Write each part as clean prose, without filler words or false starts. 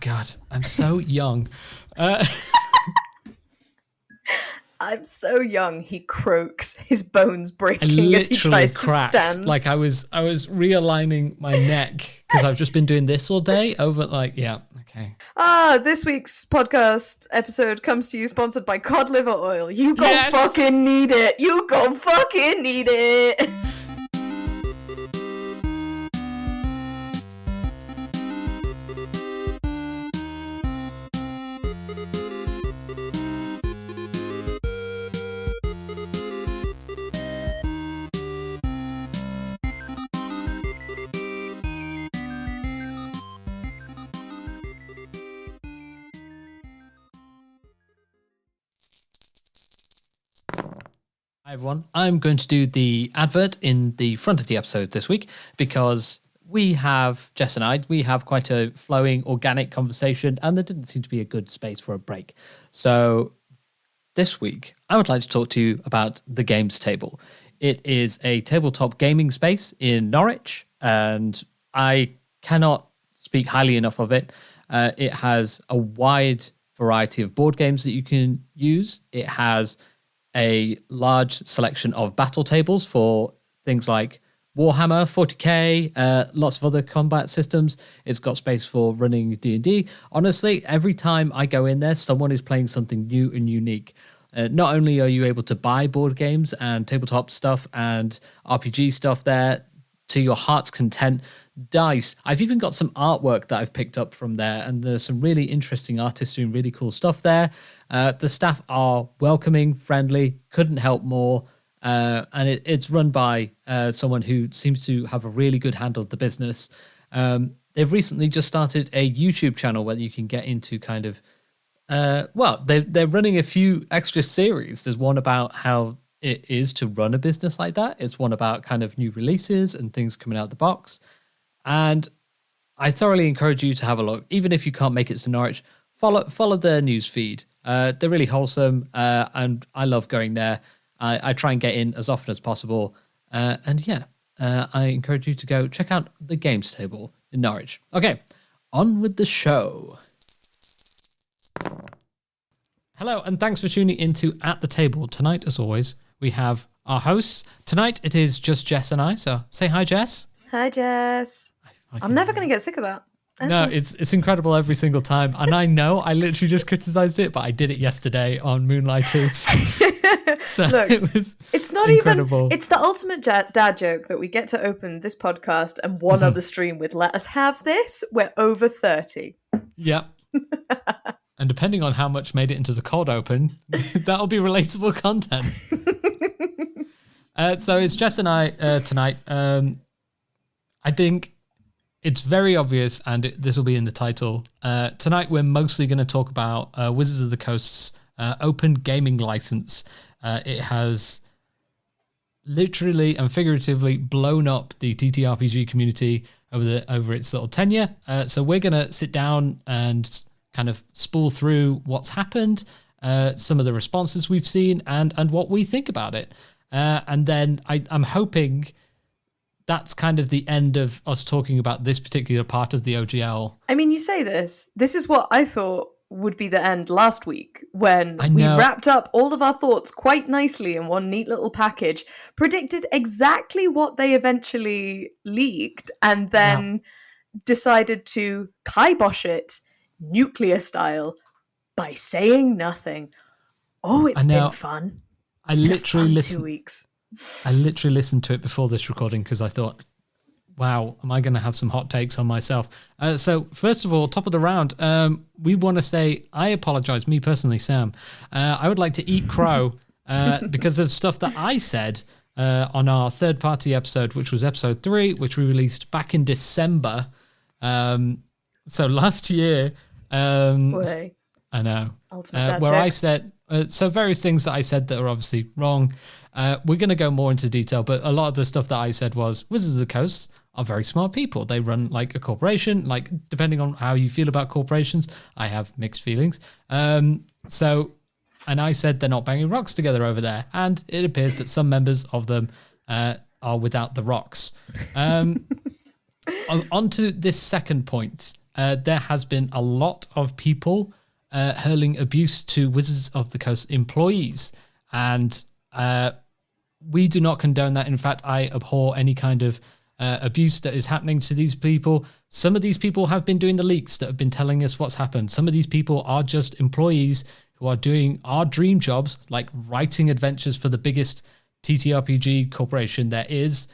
God, I'm so young. I'm so young, he croaks, his bones breaking as he tries to stand. Like I was realigning my neck because I've just been doing this all day over okay. This week's podcast episode comes to you sponsored by cod liver oil. You go fucking need it. You go fucking need it. Hi everyone, I'm going to do the advert in the front of the episode this week because Jess and I have quite a flowing, organic conversation and there didn't seem to be a good space for a break. So this week, I would like to talk to you about the Games Table. It is a tabletop gaming space in Norwich and I cannot speak highly enough of it. It has a wide variety of board games that you can use. It has a large selection of battle tables for things like Warhammer 40k, lots of other combat systems. It's got space for running D&D. Honestly, every time I go in there, someone is playing something new and unique. Not only are you able to buy board games and tabletop stuff and RPG stuff there to your heart's content, dice. I've even got some artwork that I've picked up from there, and there's some really interesting artists doing really cool stuff there. The staff are welcoming, friendly, couldn't help more, and it's run by someone who seems to have a really good handle of the business. They've recently just started a YouTube channel where you can get into kind of, they're running a few extra series. There's one about how it is to run a business like that. It's one about kind of new releases and things coming out of the box. And I thoroughly encourage you to have a look. Even if you can't make it to Norwich, follow their news feed. They're really wholesome, and I love going there. I try and get in as often as possible. I encourage you to go check out the Games Table in Norwich. Okay, on with the show. Hello, and thanks for tuning into At the Table. Tonight, as always, we have our hosts. Tonight, it is just Jess and I, so say hi, Jess. Hi, Jess. I'm never going to get sick of that. No, it's incredible every single time. And I know I literally just criticized it, but I did it yesterday on Moonlighters. So look, it's not incredible. It's the ultimate dad joke that we get to open this podcast and one other stream with let us have this. We're over 30. Yep. And depending on how much made it into the cold open, that'll be relatable content. So it's Jess and I tonight. I think it's very obvious, and this will be in the title. Tonight, we're mostly going to talk about Wizards of the Coast's open gaming license. It has literally and figuratively blown up the TTRPG community over its little tenure. So we're going to sit down and kind of spool through what's happened, some of the responses we've seen, and what we think about it. And then I'm hoping that's kind of the end of us talking about this particular part of the OGL. I mean, you say this is what I thought would be the end last week when we wrapped up all of our thoughts quite nicely in one neat little package, predicted exactly what they eventually leaked, and then decided to kibosh it nuclear style by saying nothing. Oh, it's been fun. I literally listened 2 weeks. I literally listened to it before this recording because I thought, wow, am I going to have some hot takes on myself? So first of all, top of the round, we want to say, I apologize, me personally, Sam. I would like to eat crow because of stuff that I said on our third-party episode, which was episode 3, which we released back in December. So last year, I know, where I said, so various things that I said that are obviously wrong. We're going to go more into detail, but a lot of the stuff that I said was Wizards of the Coast are very smart people. They run like a corporation, like depending on how you feel about corporations, I have mixed feelings. And I said they're not banging rocks together over there. And it appears that some members of them are without the rocks. On to this second point. there has been a lot of people hurling abuse to Wizards of the Coast employees. And we do not condone that. In fact, I abhor any kind of abuse that is happening to these people. Some of these people have been doing the leaks that have been telling us what's happened. Some of these people are just employees who are doing our dream jobs, like writing adventures for the biggest TTRPG corporation there is,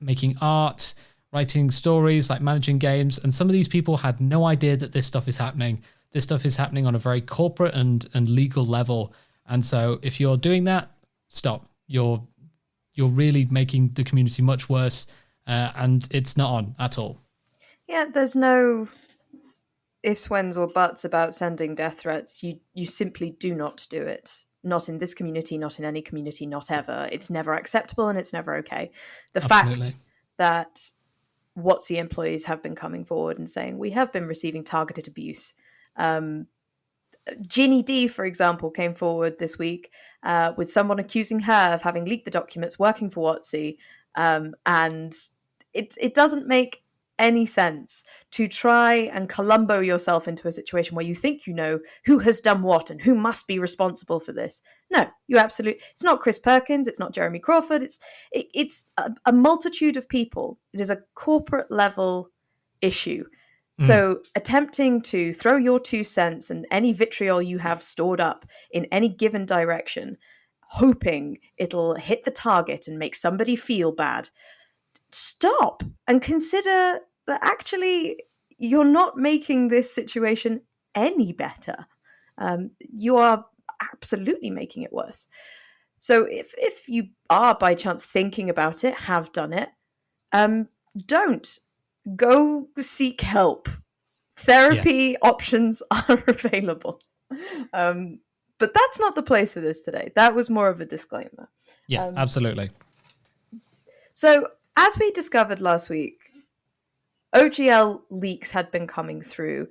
making art, writing stories, like managing games. And some of these people had no idea that this stuff is happening. This stuff is happening on a very corporate and legal level. And so if you're doing that, stop. You're really making the community much worse, and it's not on at all. Yeah, there's no ifs, whens, or buts about sending death threats. You simply do not do it. Not in this community, not in any community, not ever. It's never acceptable and it's never okay. The Absolutely. fact that WotC employees have been coming forward and saying, we have been receiving targeted abuse. Ginny D, for example, came forward this week with someone accusing her of having leaked the documents working for WotC. And it doesn't make any sense to try and Columbo yourself into a situation where you think you know who has done what and who must be responsible for this. No, you absolutely. It's not Chris Perkins. It's not Jeremy Crawford. It's a multitude of people. It is a corporate level issue. So attempting to throw your 2 cents and any vitriol you have stored up in any given direction, hoping it'll hit the target and make somebody feel bad, stop and consider that actually you're not making this situation any better. You are absolutely making it worse. So if you are by chance thinking about it, have done it, don't. Go seek help. Therapy options are available. But that's not the place for this today. That was more of a disclaimer. Yeah, absolutely. So, as we discovered last week, OGL leaks had been coming through,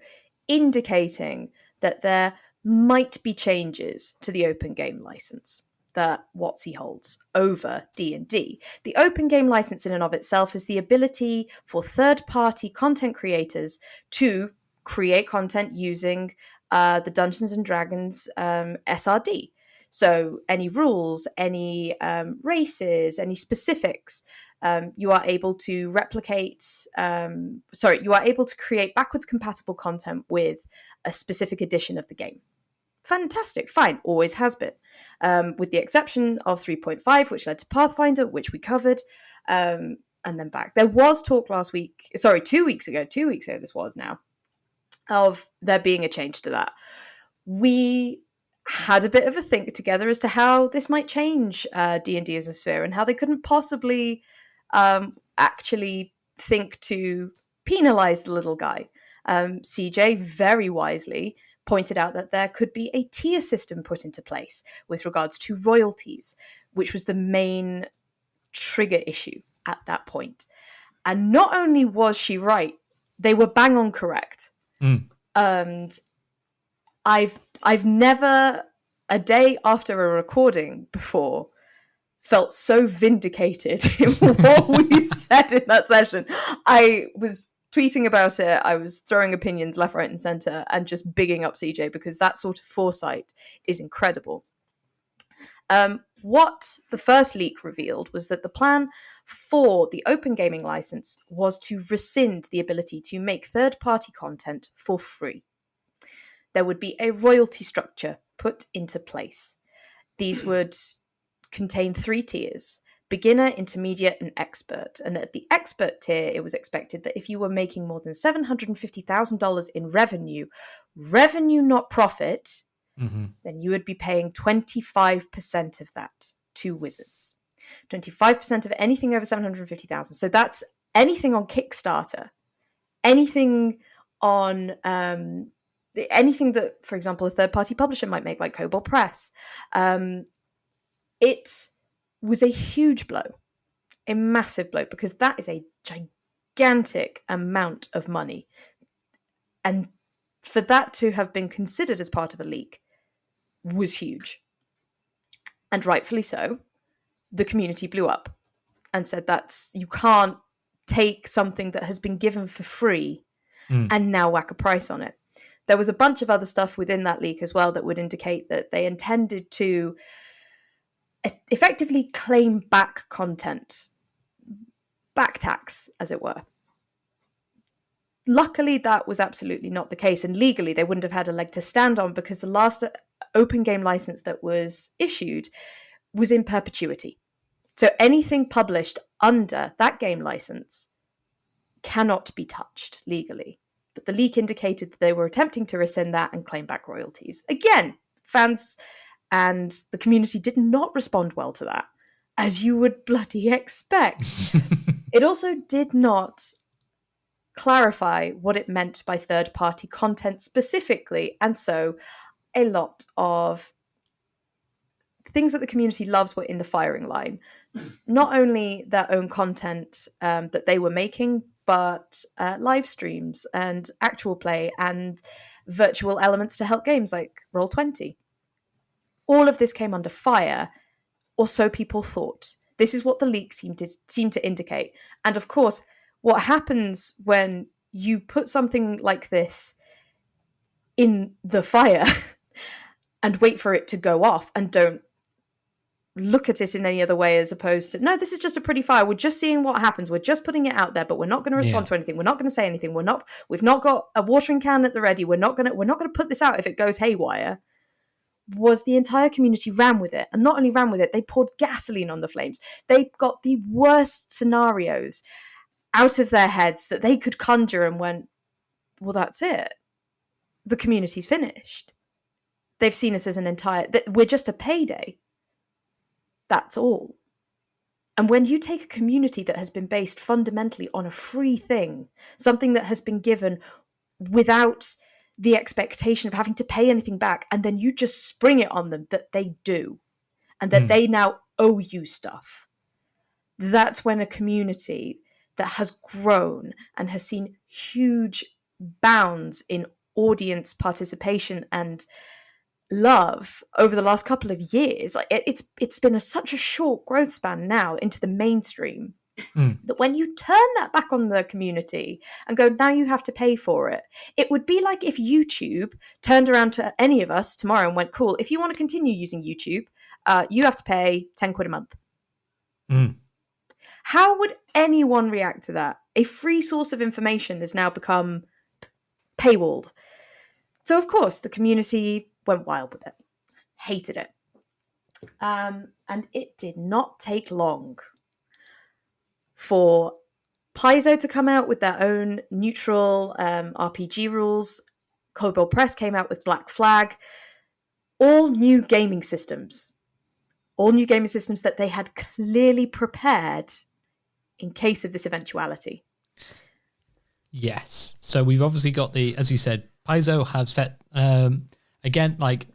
indicating that there might be changes to the open game license that WotC holds over D&D. The open game license in and of itself is the ability for third-party content creators to create content using the Dungeons and Dragons SRD. So any rules, any races, any specifics, you are able to replicate, you are able to create backwards compatible content with a specific edition of the game. Fantastic, fine, always has been. With the exception of 3.5, which led to Pathfinder, which we covered, and then back. There was talk 2 weeks ago this was now, of there being a change to that. We had a bit of a think together as to how this might change D&D as a sphere and how they couldn't possibly actually think to penalize the little guy. CJ very wisely pointed out that there could be a tier system put into place with regards to royalties, which was the main trigger issue at that point. And not only was she right, they were bang on correct. And I've never, a day after a recording before, felt so vindicated in what we said in that session. I was tweeting about it, I was throwing opinions left, right, and center, and just bigging up CJ because that sort of foresight is incredible. What the first leak revealed was that the plan for the open gaming license was to rescind the ability to make third-party content for free. There would be a royalty structure put into place. These would contain 3 tiers: beginner, intermediate, and expert. And at the expert tier, it was expected that if you were making more than $750,000 in revenue not profit, then you would be paying 25% of that to Wizards. 25% of anything over 750,000. So that's anything on Kickstarter, anything on anything that, for example, a third-party publisher might make, like Cobalt Press. It was a huge blow, a massive blow, because that is a gigantic amount of money. And for that to have been considered as part of a leak was huge. And rightfully so. The community blew up and said you can't take something that has been given for free and now whack a price on it. There was a bunch of other stuff within that leak as well that would indicate that they intended to effectively claim back content, back tax, as it were. Luckily, that was absolutely not the case, and legally they wouldn't have had a leg to stand on because the last open game license that was issued was in perpetuity. So anything published under that game license cannot be touched legally. But the leak indicated that they were attempting to rescind that and claim back royalties. Again, fans and the community did not respond well to that, as you would bloody expect. It also did not clarify what it meant by third-party content specifically, and so a lot of things that the community loves were in the firing line. Not only their own content that they were making, but live streams and actual play and virtual elements to help games like Roll20. All of this came under fire, or so people thought. This is what the leak seemed to indicate. And of course, what happens when you put something like this in the fire and wait for it to go off and don't look at it in any other way as opposed to, no, this is just a pretty fire. We're just seeing what happens. We're just putting it out there, but we're not going to respond to anything. We're not going to say anything. We've not got a watering can at the ready. We're not going to put this out if it goes haywire. Was the entire community ran with it. And not only ran with it, they poured gasoline on the flames. They got the worst scenarios out of their heads that they could conjure and went, well, that's it. The community's finished. They've seen us as we're just a payday. That's all. And when you take a community that has been based fundamentally on a free thing, something that has been given without the expectation of having to pay anything back, and then you just spring it on them that they do, and that they now owe you stuff, that's when a community that has grown and has seen huge bounds in audience participation and love over the last couple of years, like it's been such a short growth span now into the mainstream, that when you turn that back on the community and go, now you have to pay for it, it would be like if YouTube turned around to any of us tomorrow and went, cool, if you want to continue using YouTube, you have to pay 10 quid a month. How would anyone react to that? A free source of information has now become paywalled. So of course the community went wild with it, hated it. And it did not take long for Paizo to come out with their own neutral RPG rules. Kobold Press came out with Black Flag. All new gaming systems that they had clearly prepared in case of this eventuality. Yes. So we've obviously got as you said, Paizo have set, again, like,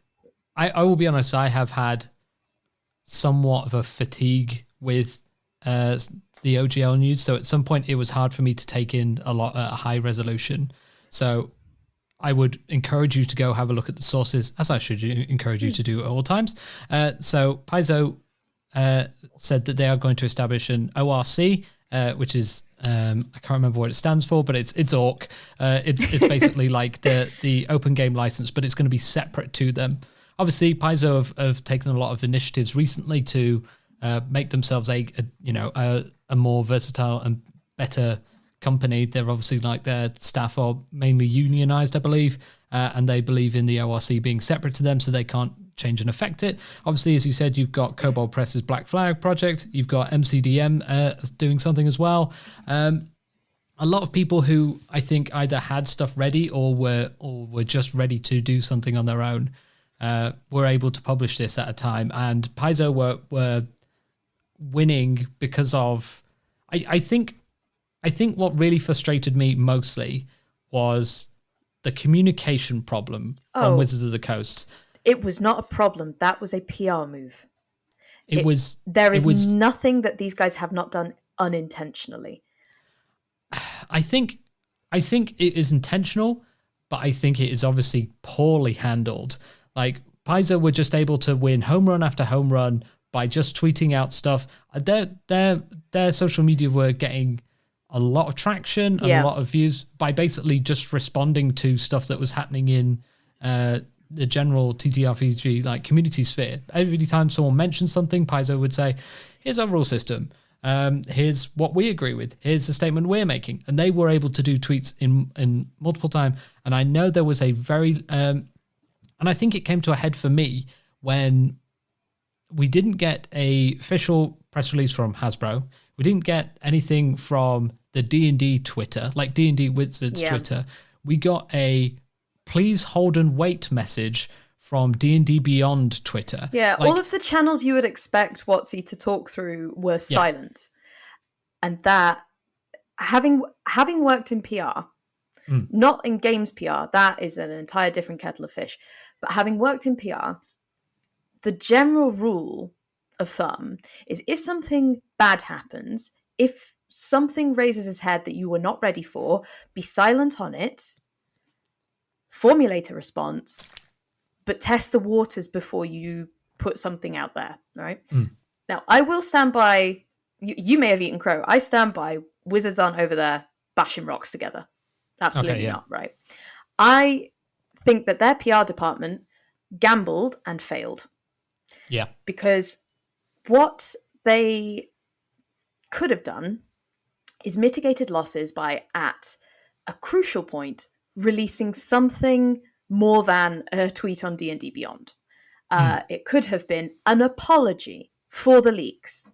I will be honest, I have had somewhat of a fatigue with the OGL news. So at some point it was hard for me to take in a lot at a high resolution. So I would encourage you to go have a look at the sources, as I should encourage you to do at all times. So Paizo said that they are going to establish an ORC, which is, I can't remember what it stands for, but it's ORC. It's basically like the open game license, but it's going to be separate to them. Obviously, Paizo have taken a lot of initiatives recently to make themselves a more versatile and better company. They're obviously, like, their staff are mainly unionized, I believe, and they believe in the ORC being separate to them, so they can't change and affect it. Obviously, as you said, you've got Kobold Press's Black Flag project. You've got MCDM doing something as well. A lot of people who I think either had stuff ready or were just ready to do something on their own were able to publish this at a time. And Paizo were winning because of, I think what really frustrated me mostly was the communication problem from Wizards of the Coast. It was not a problem. That was a PR move. There is nothing that these guys have not done unintentionally. I think it is intentional, but I think it is obviously poorly handled. Like, Paizo were just able to win home run after home run by just tweeting out stuff. Their social media were getting a lot of traction and a lot of views by basically just responding to stuff that was happening in the general TTRPG like community sphere. Every time someone mentions something, Paizo would say, here's our rule system. Here's what we agree with. Here's the statement we're making. And they were able to do tweets in multiple times. And I know there was a very... and I think it came to a head for me when we didn't get a official press release from Hasbro. We didn't get anything from the D&D Twitter, like D&D Wizards Twitter. We got a please hold and wait message from D&D Beyond Twitter. Yeah, all of the channels you would expect WotC to talk through were silent. And that, having worked in PR, not in games PR, that is an entire different kettle of fish. But having worked in PR, the general rule of thumb is if something bad happens, if something raises its head that you were not ready for, be silent on it, formulate a response, but test the waters before you put something out there, right? Now, I will stand by, you may have eaten crow, I stand by wizards aren't over there bashing rocks together. Absolutely not, right? I think that their PR department gambled and failed. Yeah. Because what they could have done is mitigated losses by, at a crucial point, releasing something more than a tweet on D&D Beyond. It could have been an apology for the leaks,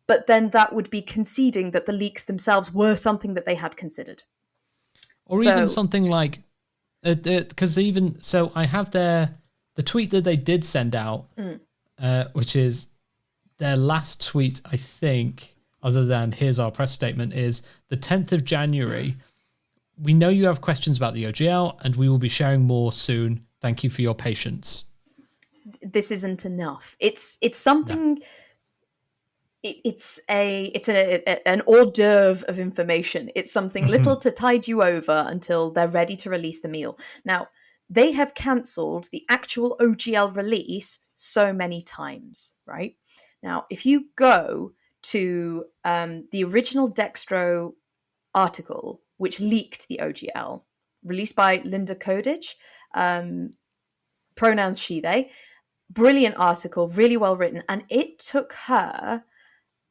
but then that would be conceding that the leaks themselves were something that they had considered. Or even something like, because even, so I have the tweet that they did send out, which is their last tweet, I think, other than here's our press statement, is the 10th of January. We know you have questions about the OGL, and we will be sharing more soon. Thank you for your patience. This isn't enough. It's something. No. It's an hors d'oeuvre of information. It's something little to tide you over until they're ready to release the meal. Now, they have cancelled the actual OGL release so many times, right? Now, if you go to the original Dextro article, which leaked the OGL, released by Linda Kodich, pronouns she, they, brilliant article, really well written, and it took her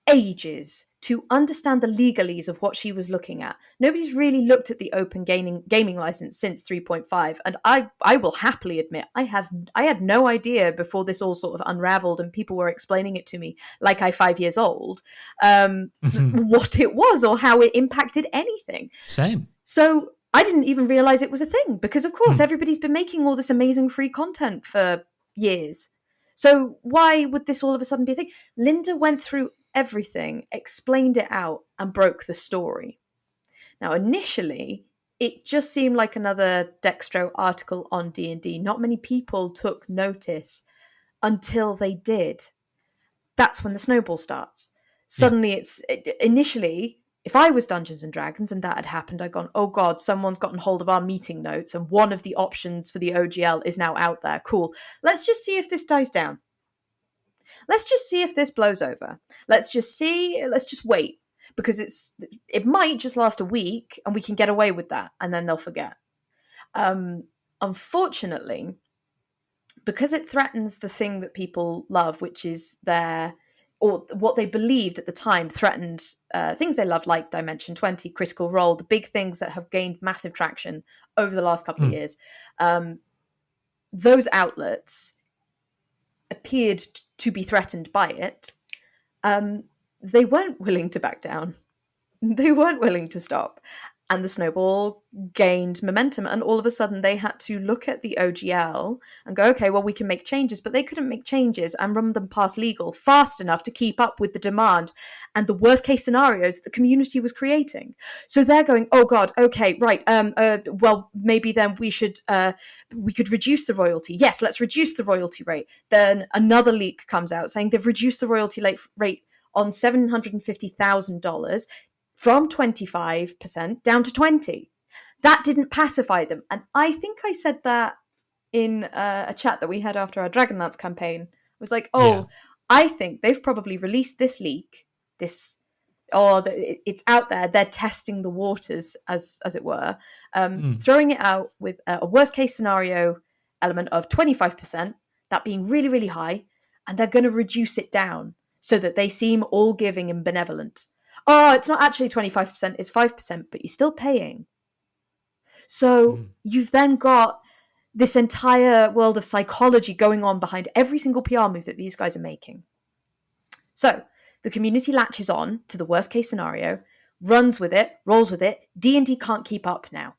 ages to understand the legalese of what she was looking at. Nobody's really looked at the open gaming license since 3.5, and I will happily admit I had no idea before this all sort of unraveled and people were explaining it to me like I'm 5 years old, what it was or how it impacted anything. Same. So I didn't even realize it was a thing because, of course, everybody's been making all this amazing free content for years. So why would this all of a sudden be a thing? Linda went through everything, explained it out, and broke the story. Now, initially, it just seemed like another Dextro article on D&D. Not many people took notice until they did. That's when the snowball starts. Suddenly, initially, if I was Dungeons & Dragons and that had happened, I'd gone, oh God, someone's gotten hold of our meeting notes and one of the options for the OGL is now out there. Cool. Let's just see if this dies down. Let's just see if this blows over. Let's just wait, because it might just last a week and we can get away with that and then they'll forget. Unfortunately, because it threatens the thing that people love, which is or what they believed at the time threatened things they loved, like Dimension 20, Critical Role, the big things that have gained massive traction over the last couple of years. Those outlets appeared to be threatened by it. They weren't willing to back down. They weren't willing to stop. And the snowball gained momentum. And all of a sudden they had to look at the OGL and go, okay, well, we can make changes. But they couldn't make changes and run them past legal fast enough to keep up with the demand and the worst case scenarios that the community was creating. So they're going, oh God, okay, right. Well, maybe then we could reduce the royalty. Yes, let's reduce the royalty rate. Then another leak comes out saying they've reduced the royalty rate on $750,000 from 25% down to 20%. That didn't pacify them. And I think I said that in a chat that we had after our Dragonlance campaign. I was like, I think they've probably released this leak, this or it's out there. They're testing the waters, as it were, throwing it out with a worst case scenario element of 25%, that being really, really high, and they're going to reduce it down so that they seem all giving and benevolent. Oh, it's not actually 25%, it's 5%, but you're still paying. So you've then got this entire world of psychology going on behind every single PR move that these guys are making. So the community latches on to the worst case scenario, runs with it, rolls with it. D&D can't keep up now.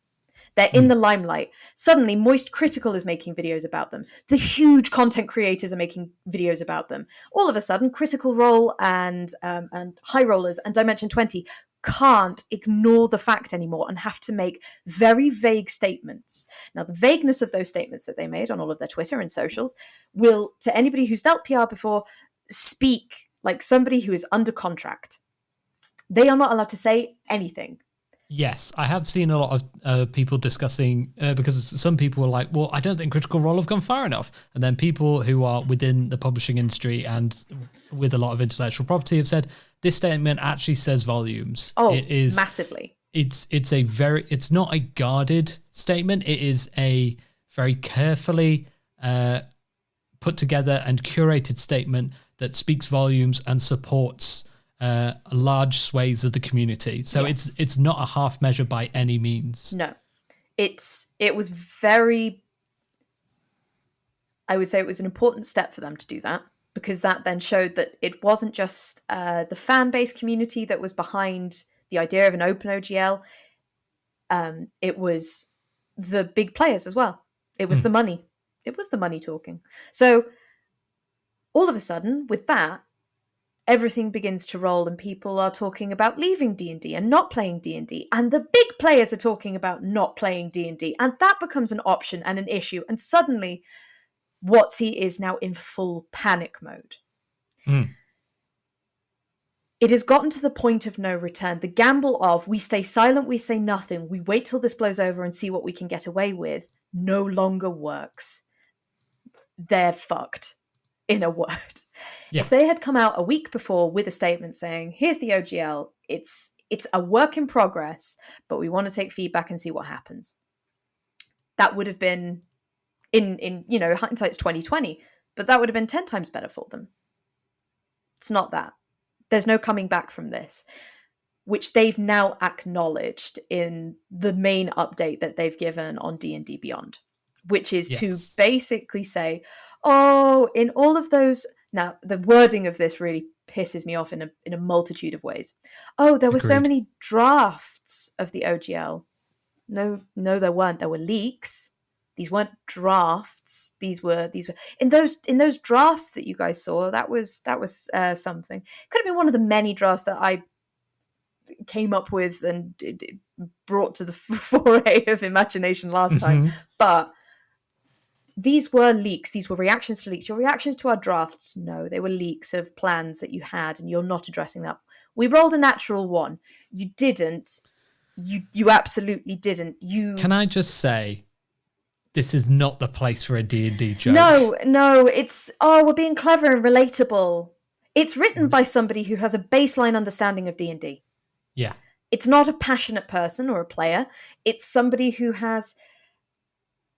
They're in the limelight. Suddenly, Moist Critical is making videos about them. The huge content creators are making videos about them. All of a sudden, Critical Role and High Rollers and Dimension 20 can't ignore the fact anymore and have to make very vague statements. Now, the vagueness of those statements that they made on all of their Twitter and socials will, to anybody who's dealt PR before, speak like somebody who is under contract. They are not allowed to say anything. Yes, I have seen a lot of people discussing, because some people were like, well, I don't think Critical Role have gone far enough. And then people who are within the publishing industry and with a lot of intellectual property have said, this statement actually says volumes. Oh, it is massively. It's not a guarded statement. It is a very carefully put together and curated statement that speaks volumes and supports large swathes of the community. So yes. It's not a half measure by any means. No, it was very, I would say it was an important step for them to do that, because that then showed that it wasn't just the fan base community that was behind the idea of an open OGL. It was the big players as well. It was the money. It was the money talking. So all of a sudden, with that, everything begins to roll and people are talking about leaving D&D and not playing D&D. And the big players are talking about not playing D&D. And that becomes an option and an issue. And suddenly, WotC is now in full panic mode. It has gotten to the point of no return. The gamble of we stay silent, we say nothing, we wait till this blows over and see what we can get away with, no longer works. They're fucked, in a word. Yeah. If they had come out a week before with a statement saying, here's the OGL, it's a work in progress, but we want to take feedback and see what happens. That would have been, in hindsight's 2020, but that would have been 10 times better for them. It's not that. There's no coming back from this, which they've now acknowledged in the main update that they've given on D&D Beyond, which is to basically say, oh, in all of those... Now, the wording of this really pisses me off in a multitude of ways. Oh, there were so many drafts of the OGL. No, there weren't. There were leaks. These weren't drafts. These were in those drafts that you guys saw. That was something. Could have been one of the many drafts that I came up with and brought to the foray of imagination last time. But these were leaks. These were reactions to leaks. Your reactions to our drafts, no, they were leaks of plans that you had, and you're not addressing that. We rolled a natural one. You didn't. You absolutely didn't. Can I just say, this is not the place for a D&D joke. No, it's, we're being clever and relatable. It's written by somebody who has a baseline understanding of D&D. Yeah. It's not a passionate person or a player. It's somebody who has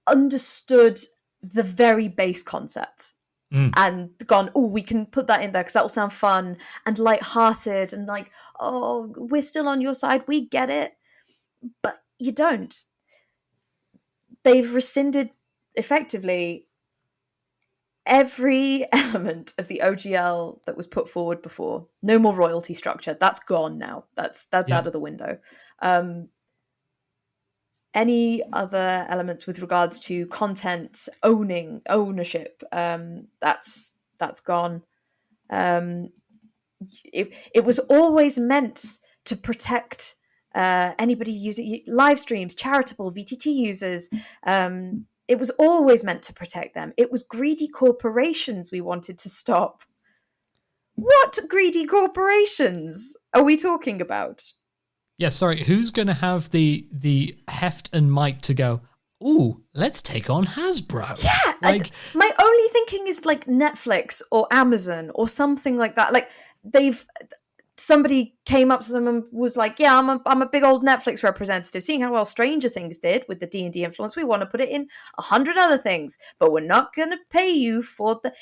understood the very base concepts and gone, oh, we can put that in there because that will sound fun and lighthearted and like, oh, we're still on your side. We get it. But you don't. They've rescinded effectively every element of the OGL that was put forward before. No more royalty structure. That's gone now. That's out of the window. Any other elements with regards to content, ownership, that's gone. It was always meant to protect anybody using live streams, charitable VTT users. It was always meant to protect them. It was greedy corporations we wanted to stop. What greedy corporations are we talking about? Yeah, sorry, who's going to have the heft and might to go, ooh, let's take on Hasbro? Yeah, like my only thinking is like Netflix or Amazon or something like that. Like somebody came up to them and was like, yeah, I'm a big old Netflix representative. Seeing how well Stranger Things did with the D&D influence, we want to put it in 100 other things, but we're not going to pay you for the...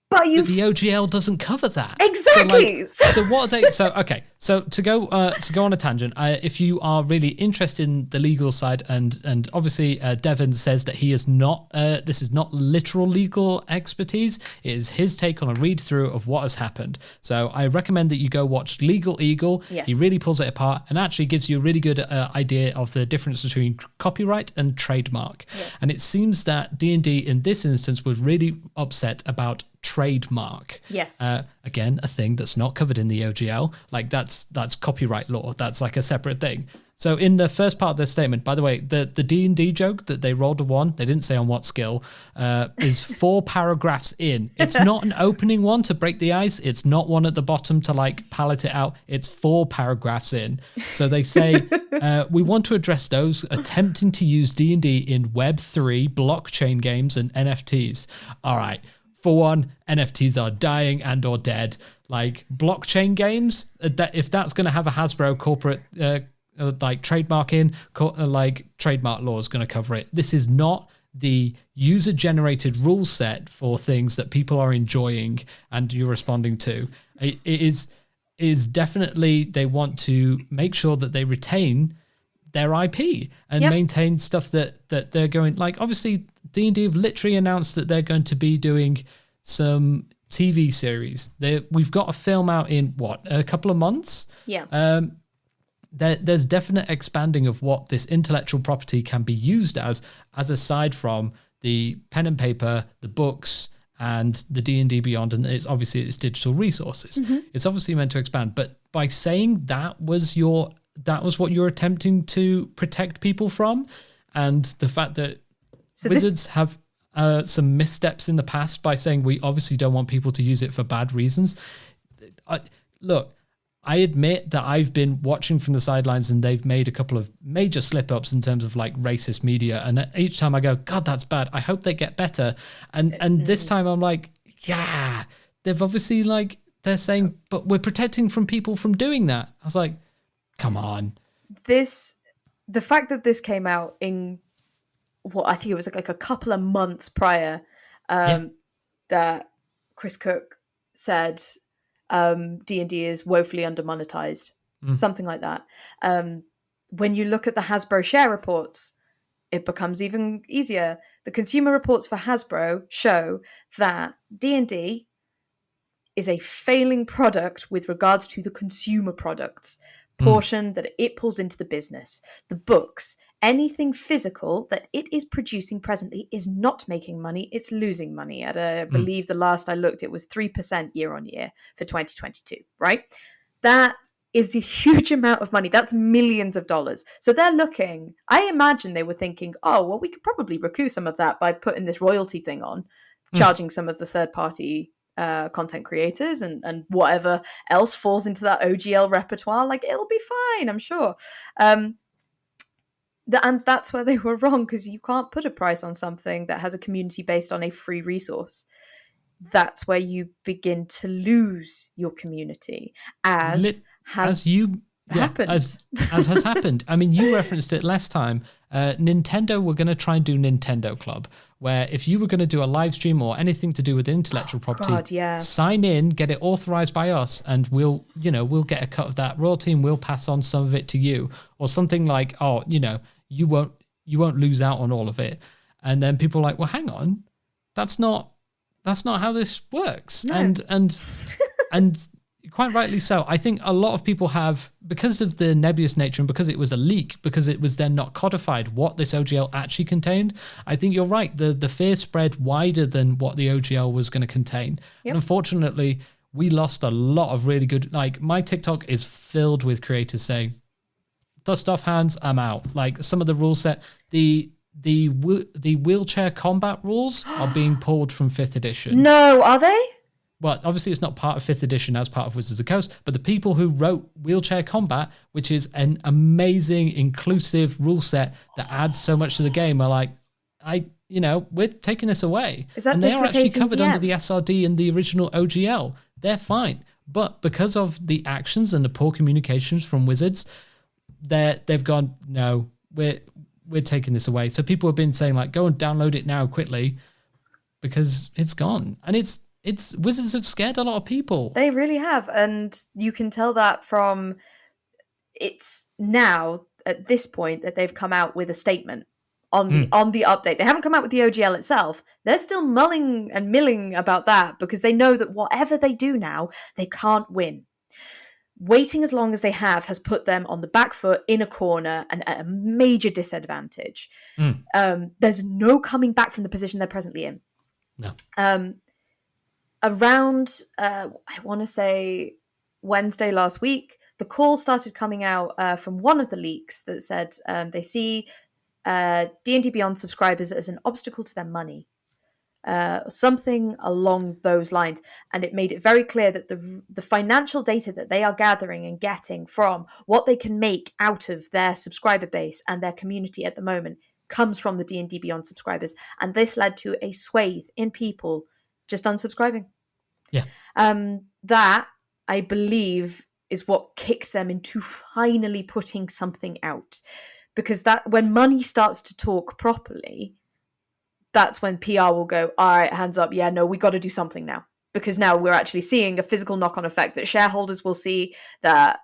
But the OGL doesn't cover that. Exactly. So what are they? So okay. So to go on a tangent, if you are really interested in the legal side, and obviously Devin says that he is not. This is not literal legal expertise. It is his take on a read through of what has happened. So I recommend that you go watch Legal Eagle. Yes. He really pulls it apart and actually gives you a really good idea of the difference between copyright and trademark. Yes. And it seems that D&D in this instance was really upset about trademark. Yes. Again, a thing that's not covered in the OGL. Like that's copyright law. That's like a separate thing. So in the first part of their statement, by the way, the D&D joke that they rolled a 1, they didn't say on what skill, is 4 paragraphs in. It's not an opening one to break the ice. It's not one at the bottom to like palette it out. It's 4 paragraphs in. So they say, we want to address those attempting to use D&D in Web3, blockchain games, and NFTs. All right. For one, NFTs are dying and or dead. Like blockchain games, that if that's going to have a Hasbro corporate like trademark in, like trademark law is going to cover it. This is not the user-generated rule set for things that people are enjoying and you're responding to. It is definitely, they want to make sure that they retain their IP and maintain stuff that they're going, like obviously D&D have literally announced that they're going to be doing some TV series. We've got a film out in a couple of months. Yeah. There's definite expanding of what this intellectual property can be used as aside from the pen and paper, the books, and the D&D Beyond, and it's digital resources. Mm-hmm. It's obviously meant to expand, but by saying that was what you're attempting to protect people from, and the fact that Wizards have some missteps in the past by saying we obviously don't want people to use it for bad reasons. Look, I admit that I've been watching from the sidelines and they've made a couple of major slip-ups in terms of like racist media, and each time I go, God, that's bad. I hope they get better. And this time I'm like, yeah, they've obviously like, they're saying, but we're protecting from people from doing that. I was like, come on. The fact that this came out in what I think it was like a couple of months prior, that Chris Cook said D&D is woefully undermonetized, something like that. When you look at the Hasbro share reports, it becomes even easier. The consumer reports for Hasbro show that D&D is a failing product with regards to the consumer products portion that it pulls into the business. The books, anything physical that it is producing presently is not making money, it's losing money. I believe the last I looked, it was 3% year on year for 2022, right? That is a huge amount of money. That's millions of dollars. So they're looking, I imagine they were thinking, oh, well, we could probably recoup some of that by putting this royalty thing on, charging some of the third-party content creators and whatever else falls into that OGL repertoire. Like, it'll be fine, I'm sure. And that's where they were wrong, because you can't put a price on something that has a community based on a free resource. That's where you begin to lose your community, as has happened. I mean, you referenced it last time. Nintendo were going to try and do Nintendo Club, where if you were going to do a live stream or anything to do with intellectual property, sign in, get it authorized by us, and we'll get a cut of that royalty and we'll pass on some of it to you, or something like, you won't lose out on all of it. And then people are like, well, hang on, that's not how this works. No. And quite rightly so. I think a lot of people have, because of the nebulous nature and because it was a leak, because it was then not codified what this OGL actually contained, I think you're right. The fear spread wider than what the OGL was going to contain. Yep. And unfortunately, we lost a lot of really good, like my TikTok is filled with creators saying, dust off hands, I'm out. Like some of the rule set, the wheelchair combat rules are being pulled from 5th edition. No, are they? Well, obviously it's not part of 5th edition as part of Wizards of the Coast, but the people who wrote Wheelchair Combat, which is an amazing, inclusive rule set that adds so much to the game, are like, we're taking this away. Is that and they are actually dislocating covered DM? under the SRD and the original OGL. They're fine. But because of the actions and the poor communications from Wizards, they've gone, no, we're taking this away. So people have been saying, like, go and download it now quickly because it's gone. And it's Wizards have scared a lot of people. They really have. And you can tell that from it's now at this point that they've come out with a statement on the update. They haven't come out with the OGL itself. They're still mulling and milling about that because they know that whatever they do now, they can't win. Waiting as long as they have has put them on the back foot in a corner and at a major disadvantage. There's no coming back from the position they're presently in. No. Around, I want to say Wednesday last week, the call started coming out from one of the leaks that said they see D&D Beyond subscribers as an obstacle to their money. Something along those lines, and it made it very clear that the financial data that they are gathering and getting from what they can make out of their subscriber base and their community at the moment comes from the D&D Beyond subscribers, and this led to a swathe in people just unsubscribing. Yeah. That, I believe, is what kicks them into finally putting something out, because that when money starts to talk properly, that's when PR will go, all right, hands up. Yeah, no, we got to do something now, because now we're actually seeing a physical knock-on effect that shareholders will see that,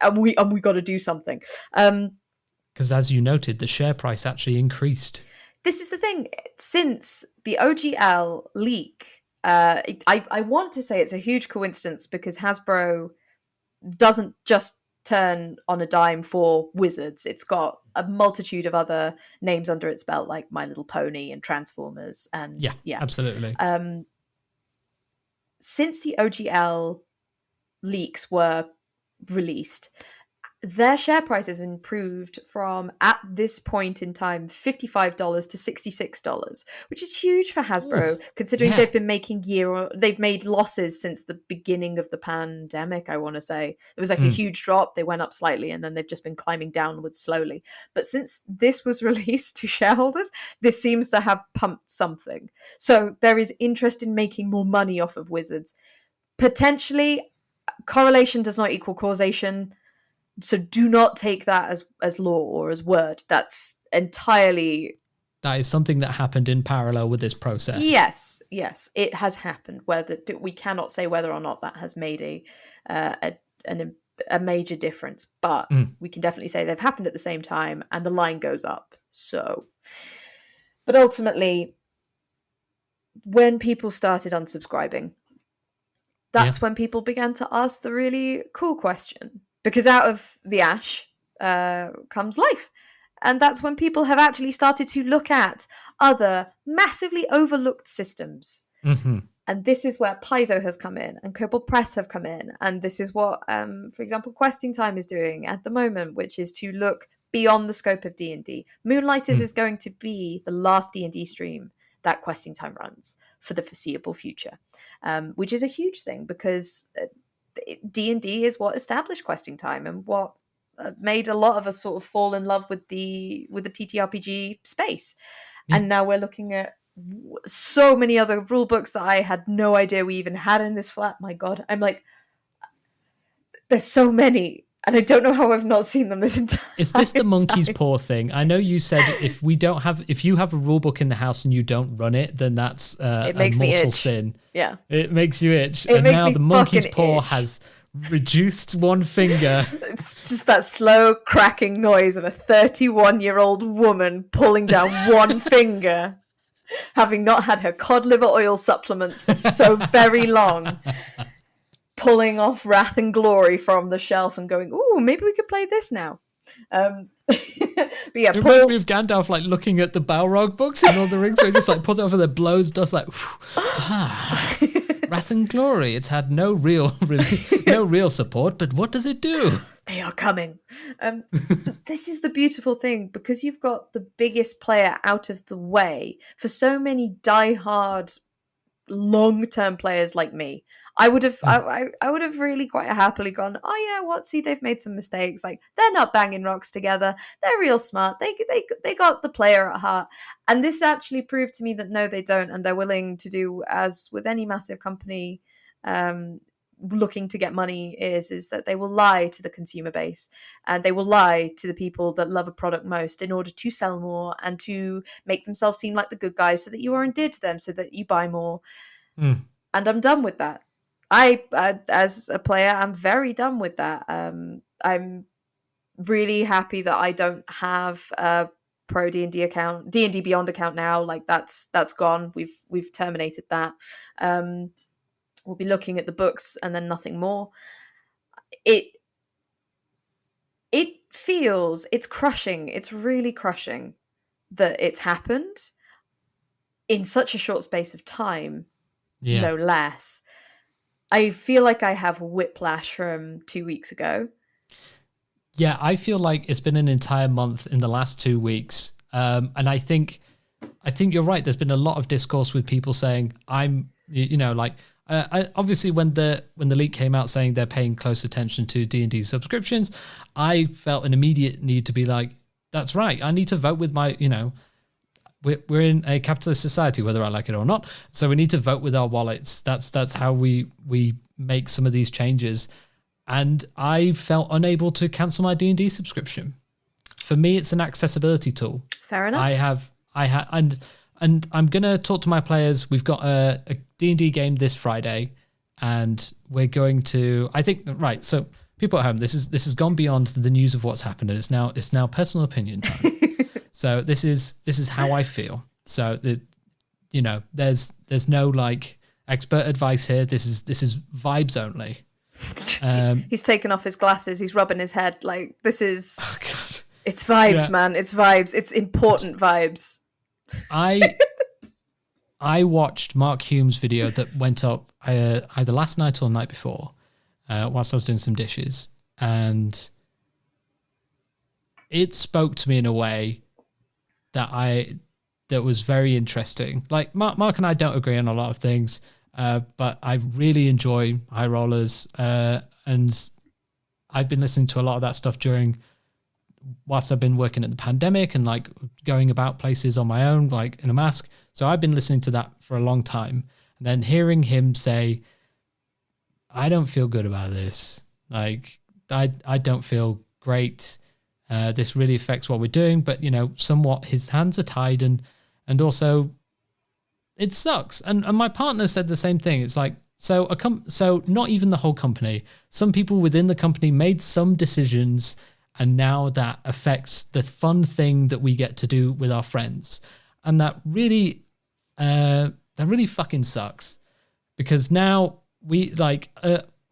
and we got to do something. Because as you noted, the share price actually increased. This is the thing. Since the OGL leak, I want to say it's a huge coincidence because Hasbro doesn't just turn on a dime for Wizards. It's got a multitude of other names under its belt, like My Little Pony and Transformers. And yeah. Absolutely. Since the OGL leaks were released, their share price has improved from, at this point in time, $55 to $66, which is huge for Hasbro, considering they've been making they've made losses since the beginning of the pandemic, I want to say. It was like a huge drop. They went up slightly, and then they've just been climbing downwards slowly. But since this was released to shareholders, this seems to have pumped something. So there is interest in making more money off of Wizards. Potentially, correlation does not equal causation. So do not take that as law or as word. That's entirely... That is something that happened in parallel with this process. Yes, it has happened. We cannot say whether or not that has made a major difference, but we can definitely say they've happened at the same time, and the line goes up. So, but ultimately, when people started unsubscribing, that's when people began to ask the really cool question. Because out of the ash comes life. And that's when people have actually started to look at other massively overlooked systems. Mm-hmm. And this is where Paizo has come in and Kobold Press have come in. And this is what, for example, Questing Time is doing at the moment, which is to look beyond the scope of D&D. Moonlighters is going to be the last D&D stream that Questing Time runs for the foreseeable future, which is a huge thing because... D&D is what established Questing Time and what made a lot of us sort of fall in love with the TTRPG space. And now we're looking at so many other rule books that I had no idea we even had in this flat. My God, I'm like, there's so many, and I don't know how I've not seen them this entire time. Is this the monkey's paw thing? I know you said if you have a rule book in the house and you don't run it, then that's a mortal sin. Yeah, it makes you itch. And now the monkey's paw has reduced one finger. It's just that slow cracking noise of a 31-year-old woman pulling down one finger, having not had her cod liver oil supplements for so very long. Pulling off Wrath and Glory from the shelf and going, ooh, maybe we could play this now. But yeah, it reminds me of Gandalf like looking at the Balrog books in Lord of the Rings, where he just like pulls it over there, blows dust like, Wrath and Glory. It's had no real support, but what does it do? They are coming. This is the beautiful thing, because you've got the biggest player out of the way for so many diehard long-term players like me. I would have really quite happily gone, oh yeah, see, they've made some mistakes. Like, they're not banging rocks together. They're real smart. They got the player at heart. And this actually proved to me that no, they don't. And they're willing to do, as with any massive company, looking to get money is that they will lie to the consumer base, and they will lie to the people that love a product most in order to sell more and to make themselves seem like the good guys so that you are endeared to them, so that you buy more. And I'm done with that. I as a player, I'm very done with that. I'm really happy that I don't have a pro D&D account, D&D Beyond account now. Like that's gone. We've terminated that. We'll be looking at the books and then nothing more. It feels, it's crushing. It's really crushing that it's happened in such a short space of time, no less. I feel like I have whiplash from 2 weeks ago. Yeah, I feel like it's been an entire month in the last 2 weeks. And I think you're right. There's been a lot of discourse with people saying, obviously when the leak came out saying they're paying close attention to D&D subscriptions, I felt an immediate need to be like, that's right. I need to vote with my, we're in a capitalist society, whether I like it or not. So we need to vote with our wallets. That's how we make some of these changes. And I felt unable to cancel my D&D subscription. For me, it's an accessibility tool. Fair enough. And I'm going to talk to my players. We've got a D&D game this Friday, and we're going to, I think, right. So people at home, this has gone beyond the news of what's happened. It's now personal opinion time. So this is how I feel. So there's no like expert advice here. This is vibes only. He's taken off his glasses. He's rubbing his head. Like, this is, oh God. It's vibes, man. It's vibes. It's important vibes. I watched Mark Hume's video that went up either last night or the night before, whilst I was doing some dishes, and it spoke to me in a way that was very interesting. Like Mark and I don't agree on a lot of things, but I really enjoy High Rollers, and I've been listening to a lot of that stuff whilst I've been working at the pandemic and like going about places on my own, like in a mask. So I've been listening to that for a long time. And then hearing him say, I don't feel good about this. Like, I don't feel great. This really affects what we're doing, but somewhat his hands are tied, and also it sucks. And my partner said the same thing. It's like, so not even the whole company, some people within the company made some decisions, and now that affects the fun thing that we get to do with our friends. And that really fucking sucks, because now we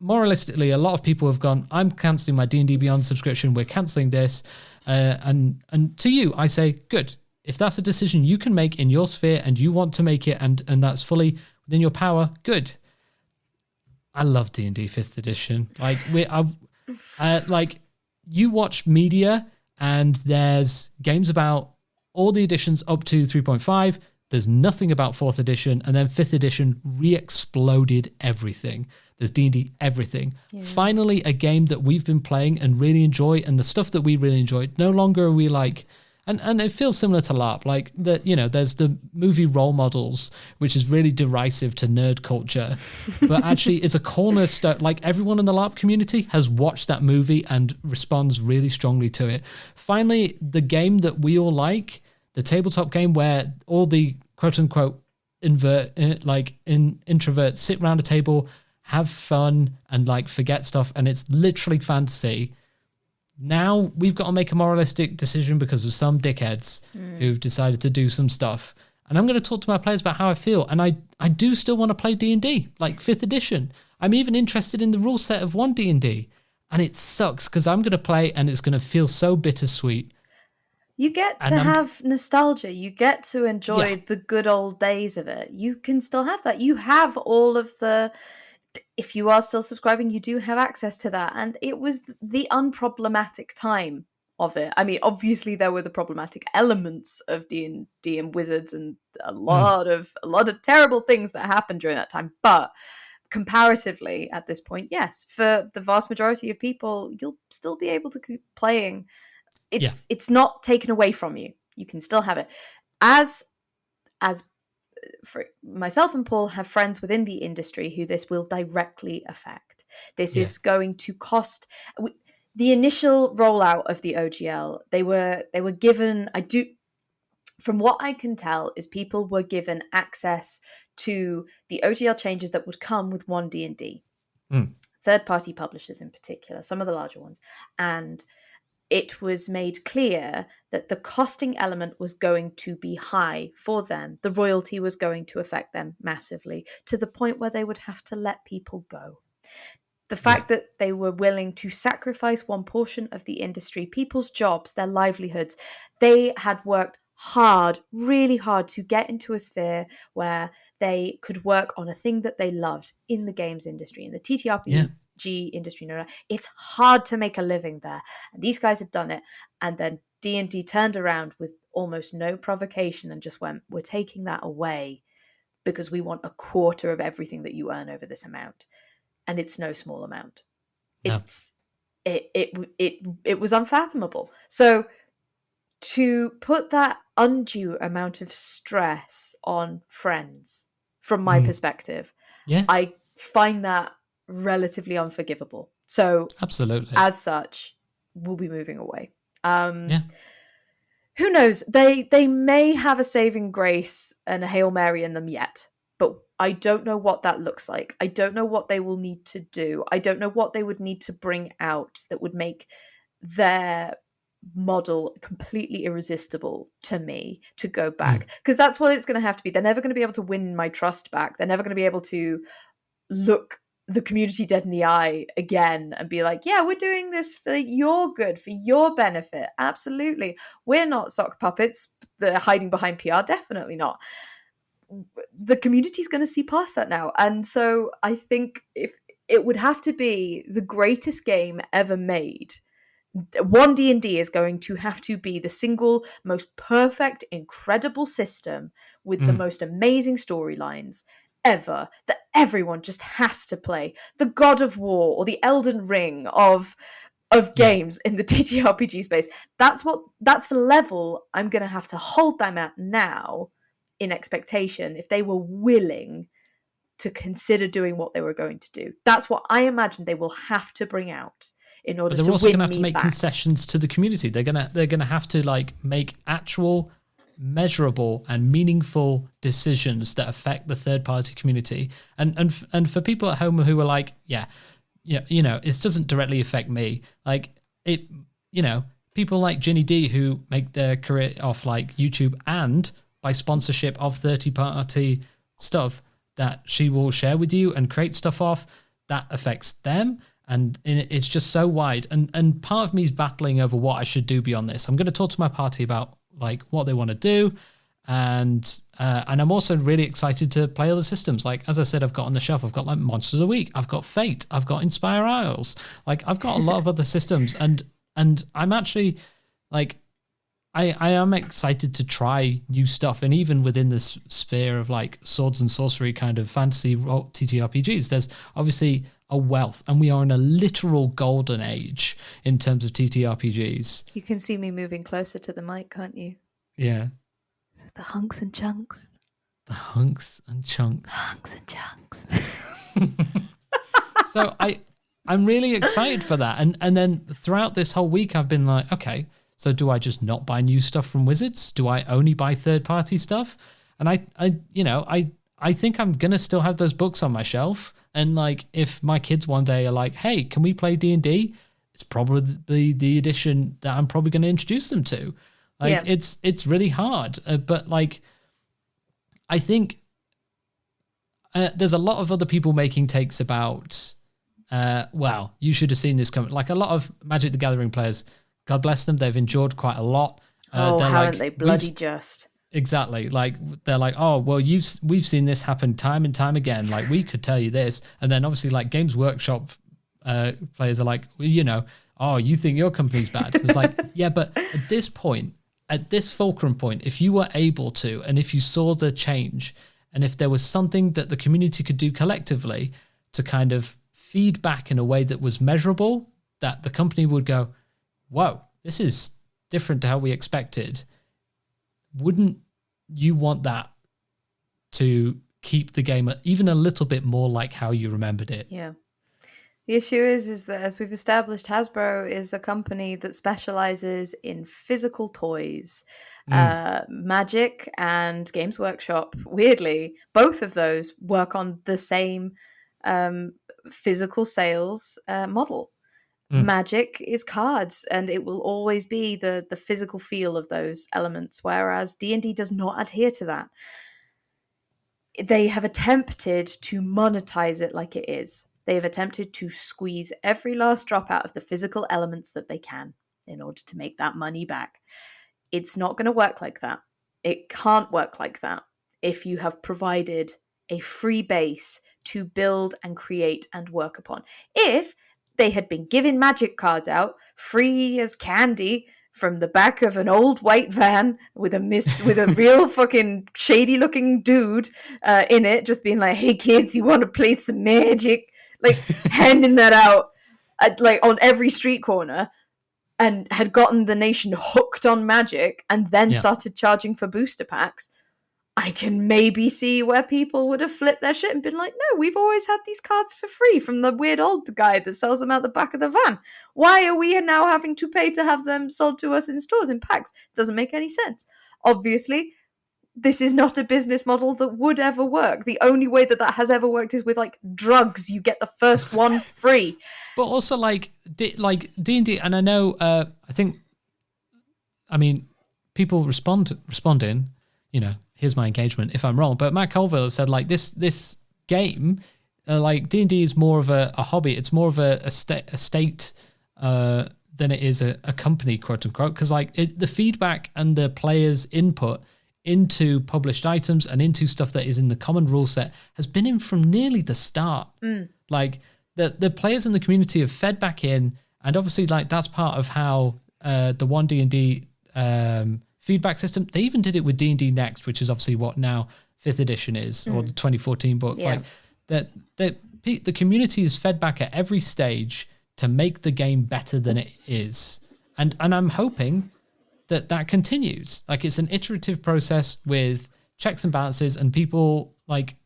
moralistically, a lot of people have gone, I'm canceling my D&D Beyond subscription. We're canceling this. And to you, I say, good. If that's a decision you can make in your sphere and you want to make it, and that's fully within your power, good. I love D&D 5th edition. Like you watch media and there's games about all the editions up to 3.5. There's nothing about 4th edition, and then 5th edition re-exploded everything. There's D&D everything. Yeah. Finally, a game that we've been playing and really enjoy, and the stuff that we really enjoyed, no longer are we like, and it feels similar to LARP, like that, there's the movie Role Models, which is really derisive to nerd culture, but actually is a cornerstone. Like, everyone in the LARP community has watched that movie and responds really strongly to it. Finally, the game that we all like, the tabletop game where all the quote unquote introverts sit around a table, have fun, and like forget stuff, and it's literally fantasy. Now we've got to make a moralistic decision because of some dickheads who've decided to do some stuff. And I'm going to talk to my players about how I feel. And I do still want to play D&D, like 5th edition. I'm even interested in the rule set of 1 D&D. And it sucks because I'm going to play and it's going to feel so bittersweet. You get to have nostalgia. You get to enjoy the good old days of it. You can still have that. You have all of the... If you are still subscribing, you do have access to that. And it was the unproblematic time of it. I mean, obviously there were the problematic elements of D&D and Wizards and a lot of terrible things that happened during that time. But comparatively at this point, yes, for the vast majority of people, you'll still be able to keep playing. It's not taken away from you. You can still have it. As for myself and Paul have friends within the industry who this will directly affect. This is going to cost. The initial rollout of the OGL, they were given. From what I can tell, is people were given access to the OGL changes that would come with one D&D. Third-party publishers in particular, some of the larger ones. And it was made clear that the costing element was going to be high for them. The royalty was going to affect them massively, to the point where they would have to let people go. The fact that they were willing to sacrifice one portion of the industry, people's jobs, their livelihoods, they had worked hard, really hard, to get into a sphere where they could work on a thing that they loved in the games industry, in the TTRPG industry. It's hard to make a living there. And these guys had done it. And then D&D turned around with almost no provocation and just went, we're taking that away because we want a quarter of everything that you earn over this amount. And it's no small amount. No. It was unfathomable. So to put that undue amount of stress on friends, from my perspective, I find that relatively unforgivable. So absolutely, as such, we'll be moving away. Who knows? They may have a saving grace and a Hail Mary in them yet, but I don't know what that looks like. I don't know what they will need to do. I don't know what they would need to bring out that would make their model completely irresistible to me to go back. Because that's what it's going to have to be. They're never going to be able to win my trust back. They're never going to be able to look the community dead in the eye again and be like, yeah, we're doing this for your good, for your benefit. Absolutely. We're not sock puppets. They're hiding behind PR. Definitely not. The community is going to see past that now. And so I think if it would have to be the greatest game ever made, one D&D is going to have to be the single most perfect, incredible system with the most amazing storylines ever that everyone just has to play. The God of War or the Elden Ring of games in the TTRPG space. That's the level I'm going to have to hold them at now, in expectation, if they were willing to consider doing what they were going to do. That's what I imagine they will have to bring out in order to win me back. They're also going to have to make concessions to the community. They're gonna have to like make actual, measurable and meaningful decisions that affect the third party community. And for people at home who are like, it doesn't directly affect me. Like it, people like Ginny D who make their career off like YouTube and by sponsorship of third-party stuff that she will share with you and create stuff off, that affects them. And it's just so wide. And part of me is battling over what I should do beyond this. I'm going to talk to my party about like what they want to do. And I'm also really excited to play other systems. Like, as I said, I've got on the shelf, I've got like Monsters of the Week, I've got Fate, I've got Inspire Isles. Like, I've got a lot of other systems. And I'm actually like, I am excited to try new stuff. And even within this sphere of like swords and sorcery kind of fantasy TTRPGs, there's obviously a wealth, and we are in a literal golden age in terms of TTRPGs. You can see me moving closer to the mic, can't you? Yeah. The hunks and chunks. The hunks and chunks. Hunks and chunks. So I'm really excited for that. And then throughout this whole week, I've been like, okay, so do I just not buy new stuff from Wizards? Do I only buy third-party stuff? And I think I'm going to still have those books on my shelf. And like, if my kids one day are like, hey, can we play D&D? It's probably the edition that I'm probably going to introduce them to. Like, it's really hard. But like, I think there's a lot of other people making takes about, well, you should have seen this coming. Like a lot of Magic the Gathering players, God bless them, they've endured quite a lot. Haven't they bloody just? Exactly. Like, they're like, oh, well, we've seen this happen time and time again. Like, we could tell you this. And then obviously like Games Workshop players are like, well, oh, you think your company's bad. It's like, yeah, but at this point, at this fulcrum point, if you were able to, and if you saw the change, and if there was something that the community could do collectively to kind of feed back in a way that was measurable, that the company would go, whoa, this is different to how we expected. Wouldn't you want that to keep the game even a little bit more like how you remembered it? Yeah. The issue is that, as we've established, Hasbro is a company that specializes in physical toys. Magic and Games Workshop, weirdly, both of those work on the same physical sales model. Magic is cards, and it will always be the physical feel of those elements, whereas D&D does not adhere to that. They have attempted to monetize it like it is. They have attempted to squeeze every last drop out of the physical elements that they can in order to make that money back. It's not going to work like that. It can't work like that if you have provided a free base to build and create and work upon. If they had been giving magic cards out free as candy from the back of an old white van with a real fucking shady looking dude in it, just being like, "Hey kids, you want to play some magic?" Like handing that out like on every street corner, and had gotten the nation hooked on magic, and then started charging for booster packs, I can maybe see where people would have flipped their shit and been like, "No, we've always had these cards for free from the weird old guy that sells them out the back of the van. Why are we now having to pay to have them sold to us in stores in packs?" Doesn't make any sense. Obviously, this is not a business model that would ever work. The only way that has ever worked is with like drugs. You get the first one free. But also like D&D, and I know people responding, here's my engagement if I'm wrong, but Matt Colville said like this game, like D&D is more of a hobby. It's more of a state than it is a company, quote unquote, because like the feedback and the players' input into published items and into stuff that is in the common rule set has been in from nearly the start. Like the players in the community have fed back in, and obviously like that's part of how the one D&D feedback system, they even did it with D&D Next, which is obviously what now 5th edition is, or the 2014 book. Like that the community is fed back at every stage to make the game better than it is, and I'm hoping that continues. Like it's an iterative process with checks and balances and people like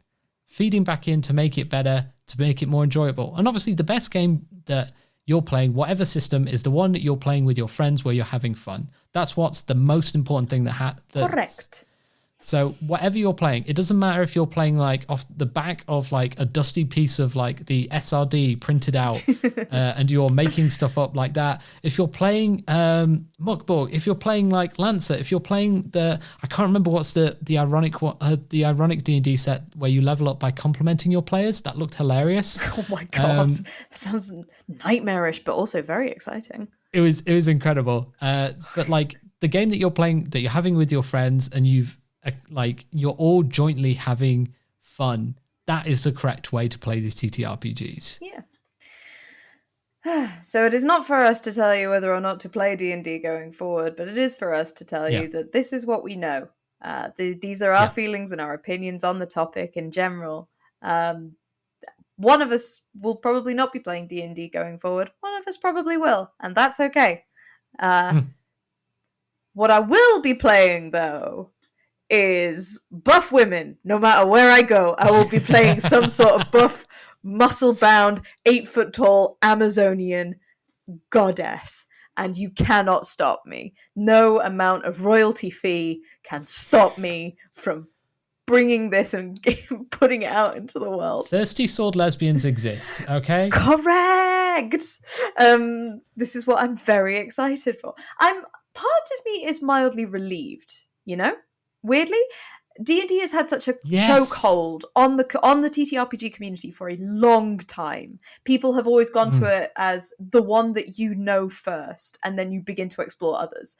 feeding back in to make it better, to make it more enjoyable. And obviously the best game that you're playing, whatever system, is the one that you're playing with your friends where you're having fun. That's what's the most important thing Correct. So whatever you're playing, it doesn't matter if you're playing like off the back of like a dusty piece of like the SRD printed out and you're making stuff up like that. If you're playing Muckborg, if you're playing like Lancer, if you're playing I can't remember what's the ironic one, the ironic D&D set where you level up by complimenting your players. That looked hilarious. Oh my god, that sounds nightmarish, but also very exciting. It was incredible. But like the game that you're playing, that you're having with your friends, and you're all jointly having fun. That is the correct way to play these TTRPGs. Yeah. So it is not for us to tell you whether or not to play D&D going forward, but it is for us to tell you that this is what we know. These are our feelings and our opinions on the topic in general. One of us will probably not be playing D&D going forward. One of us probably will, and that's okay. What I will be playing, though, is buff women. No matter where I go, I will be playing some sort of buff, muscle-bound, 8-foot-tall Amazonian goddess, and you cannot stop me. No amount of royalty fee can stop me from bringing this and putting it out into the world. Thirsty sword lesbians exist, okay? Correct! This is what I'm very excited for. Part of me is mildly relieved, Weirdly, D&D has had such a chokehold on the TTRPG community for a long time. People have always gone to it as the one that you know first, and then you begin to explore others.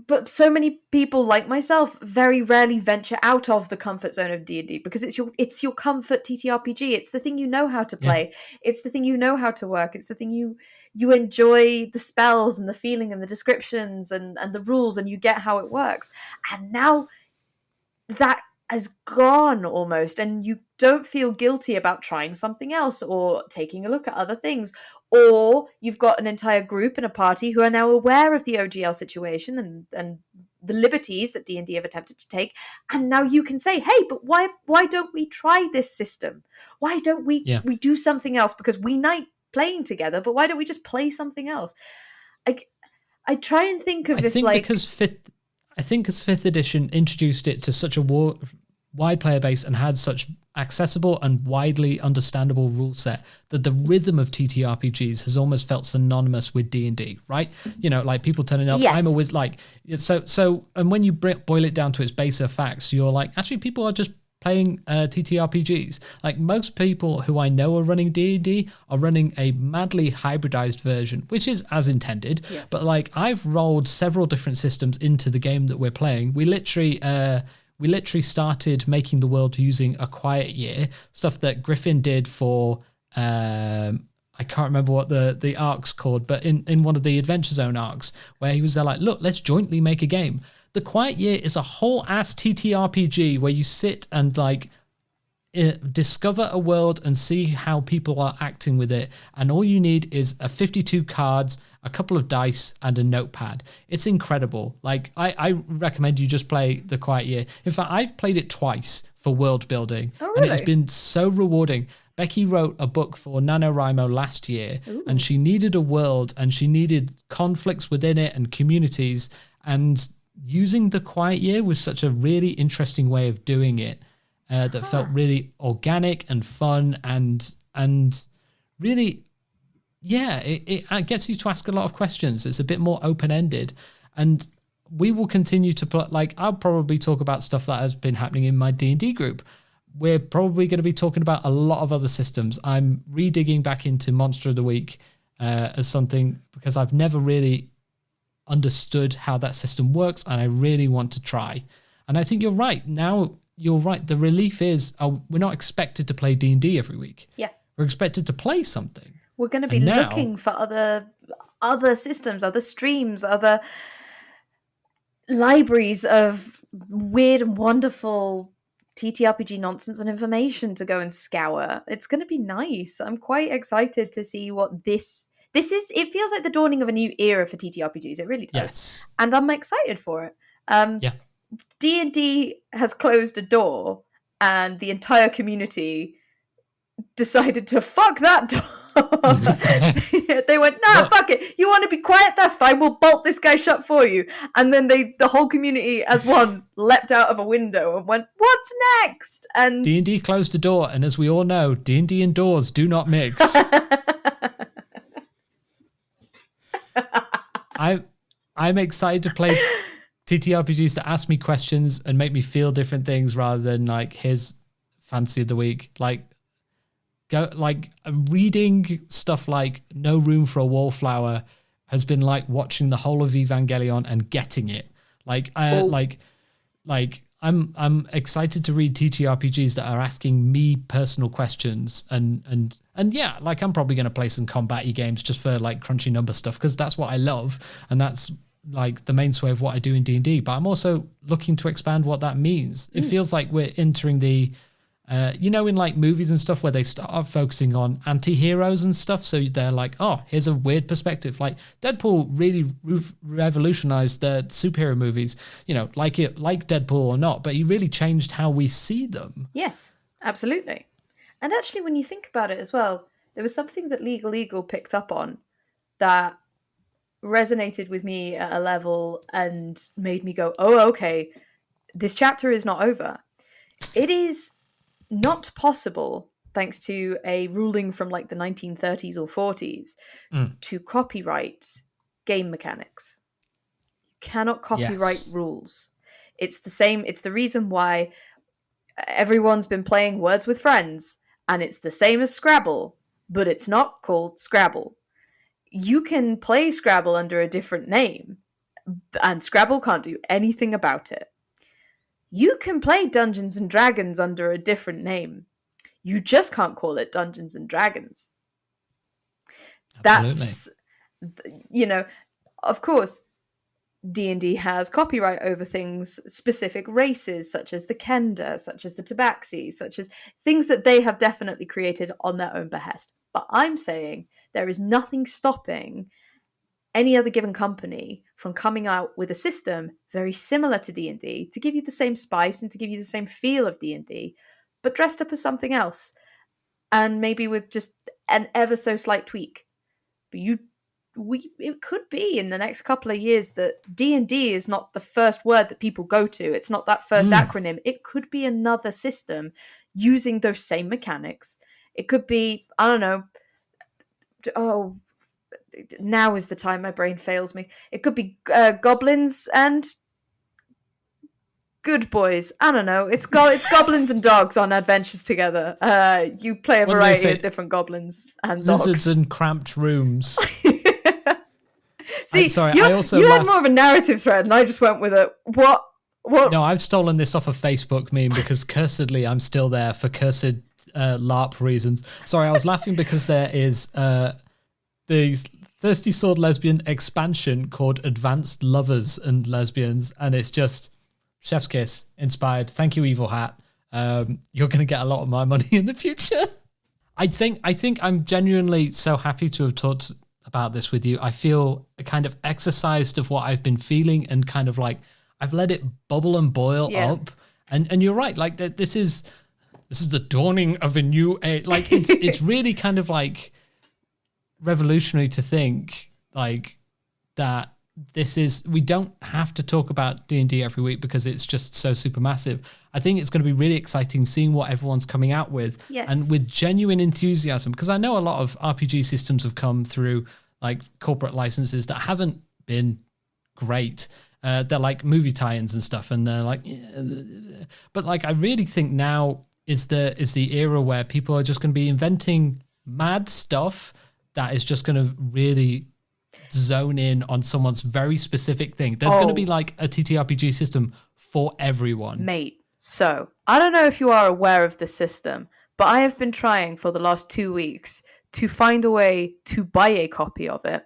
But so many people like myself very rarely venture out of the comfort zone of D&D because it's your comfort TTRPG. It's the thing you know how to play. Yeah. It's the thing you know how to work. It's the thing you enjoy the spells and the feeling and the descriptions and the rules, and you get how it works. And now that has gone almost, and you don't feel guilty about trying something else or taking a look at other things. Or you've got an entire group and a party who are now aware of the OGL situation and the liberties that D&D have attempted to take, and now you can say, hey, but why don't we try this system? Why don't we do something else? Because we like playing together, but why don't we just play something else? I try and think of I think as 5th edition introduced it to such a wide player base and had such accessible and widely understandable rule set that the rhythm of TTRPGs has almost felt synonymous with D&D, right? You know, like people turning up, yes. I'm always like, so, and when you boil it down to its baser facts, you're like, actually people are just playing TTRPGs. Like most people who I know are running D&D are running a madly hybridized version, which is as intended. Yes. But like I've rolled several different systems into the game that we're playing. We literally started making the world using A Quiet Year, stuff that Griffin did for, I can't remember what the arc's called, but in one of the Adventure Zone arcs, where he was there like, look, let's jointly make a game. The Quiet Year is a whole ass TTRPG where you sit and like discover a world and see how people are acting with it. And all you need is a 52 cards, a couple of dice, and a notepad. It's incredible. Like I recommend you just play The Quiet Year. In fact, I've played it twice for world building. Oh, really? And it's been so rewarding. Becky wrote a book for NaNoWriMo last year. Ooh. And she needed a world and she needed conflicts within it and communities, and using The Quiet Year was such a really interesting way of doing it that felt really organic and fun and really, it gets you to ask a lot of questions. It's a bit more open-ended, and we will continue to put, like, I'll probably talk about stuff that has been happening in my D&D group. We're probably going to be talking about a lot of other systems. I'm redigging back into Monster of the Week as something because I've never really understood how that system works, and I really want to try. And I think you're right. Now you're right. The relief is we're not expected to play D&D every week. Yeah, we're expected to play something. We're going to be looking for other systems, other streams, other libraries of weird and wonderful TTRPG nonsense and information to go and scour. It's going to be nice. I'm quite excited to see what this is. It feels like the dawning of a new era for TTRPGs. It really does. Yes. And I'm excited for it. D&D has closed a door, and the entire community decided to fuck that door. They went, fuck it. You want to be quiet? That's fine. We'll bolt this guy shut for you. And then the whole community as one leapt out of a window and went, what's next? And D&D closed the door, and as we all know, D&D and doors do not mix. I'm excited to play TTRPGs that ask me questions and make me feel different things rather than like here's fantasy of the week. Like reading stuff like No Room for a Wallflower has been like watching the whole of Evangelion and getting it. I'm excited to read TTRPGs that are asking me personal questions and yeah, like I'm probably going to play some combat-y games just for like crunchy number stuff because that's what I love and that's like the mainstay of what I do in D&D. But I'm also looking to expand what that means. It feels like we're entering the in like movies and stuff where they start focusing on anti-heroes and stuff. So they're like, oh, here's a weird perspective. Like Deadpool really revolutionized the superhero movies, like Deadpool or not, but he really changed how we see them. Yes, absolutely. And actually, when you think about it as well, there was something that Legal Eagle picked up on that resonated with me at a level and made me go, oh, okay, this chapter is not over. It is not possible, thanks to a ruling from like the 1930s or 40s, to copyright game mechanics. You cannot copyright rules. It's the same. It's the reason why everyone's been playing Words with Friends, and it's the same as Scrabble, but it's not called Scrabble. You can play Scrabble under a different name, and Scrabble can't do anything about it. You can play Dungeons and Dragons under a different name. You just can't call it Dungeons and Dragons. Absolutely. That's, of course, D&D has copyright over things, specific races, such as the Kenda, such as the Tabaxi, such as things that they have definitely created on their own behest. But I'm saying there is nothing stopping any other given company from coming out with a system very similar to D&D to give you the same spice and to give you the same feel of D&D, but dressed up as something else, and maybe with just an ever so slight tweak. But it could be in the next couple of years that D&D is not the first word that people go to. It's not that first acronym. It could be another system using those same mechanics. It could be, I don't know, now is the time my brain fails me. It could be goblins and good boys. I don't know. It's goblins and dogs on adventures together. You play a variety of different goblins and dogs. Lizards and cramped rooms. See, you had more of a narrative thread, and I just went with it. What? No, I've stolen this off a Facebook meme because cursedly I'm still there for cursed LARP reasons. Sorry, I was laughing because there is the Thirsty Sword Lesbian expansion called Advanced Lovers and Lesbians, and it's just Chef's Kiss inspired. Thank you, Evil Hat. You're going to get a lot of my money in the future. I think I'm genuinely so happy to have talked about this with you. I feel kind of exercised of what I've been feeling, and kind of like I've let it bubble and boil up. And you're right. Like this is the dawning of a new age. Like it's really kind of like revolutionary to think like that. We don't have to talk about D&D every week because it's just so super massive. I think it's going to be really exciting seeing what everyone's coming out with, and with genuine enthusiasm, because I know a lot of RPG systems have come through like corporate licenses that haven't been great. They're like movie tie-ins and stuff, and they're like, but like I really think now is the era where people are just going to be inventing mad stuff that is just going to really zone in on someone's very specific thing. There's going to be like a TTRPG system for everyone. Mate, so I don't know if you are aware of the system, but I have been trying for the last 2 weeks to find a way to buy a copy of it.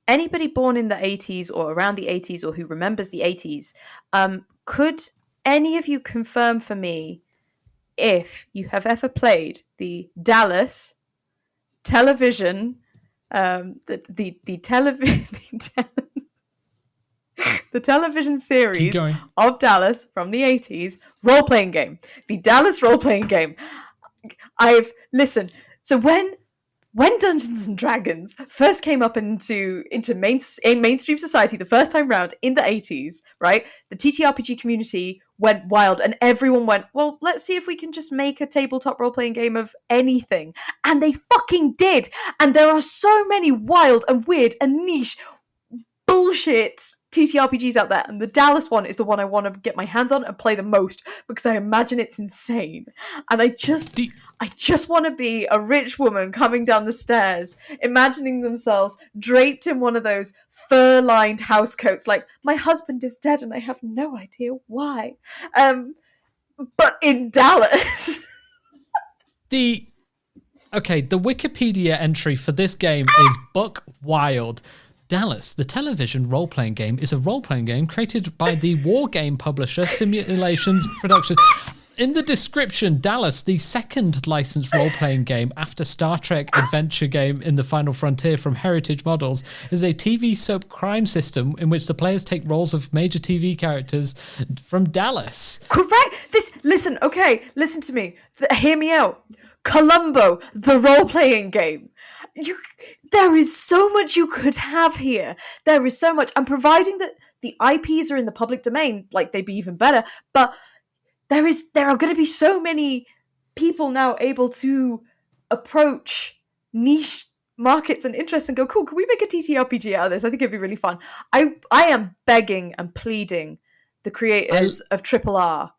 Anybody born in the 80s or around the 80s or who remembers the 80s, could any of you confirm for me if you have ever played the Dallas television the television series of Dallas from the 80s role-playing game, the Dallas role-playing game. So when Dungeons and Dragons first came up into mainstream society the first time round in the 80s, right? The TTRPG community went wild, and everyone went, well, let's see if we can just make a tabletop role-playing game of anything. And they fucking did. And there are so many wild and weird and niche bullshit TTRPGs out there, and the Dallas one is the one I want to get my hands on and play the most because I imagine it's insane. And I just want to be a rich woman coming down the stairs, imagining themselves draped in one of those fur-lined housecoats, like, my husband is dead and I have no idea why. But in Dallas. The Wikipedia entry for this game is buck wild. Dallas, the television role-playing game, is a role-playing game created by the war game publisher Simulations Productions. In the description, Dallas, the second licensed role-playing game after Star Trek adventure game in the Final Frontier from Heritage Models, is a TV soap crime system in which the players take roles of major TV characters from Dallas. Correct. Listen to me. Hear me out. Columbo, the role-playing game. There is so much you could have here. There is so much. And providing that the IPs are in the public domain, like, they'd be even better. But there are going to be so many people now able to approach niche markets and interests and go, cool, can we make a TTRPG out of this? I think it'd be really fun. I am begging and pleading the creators of Triple R,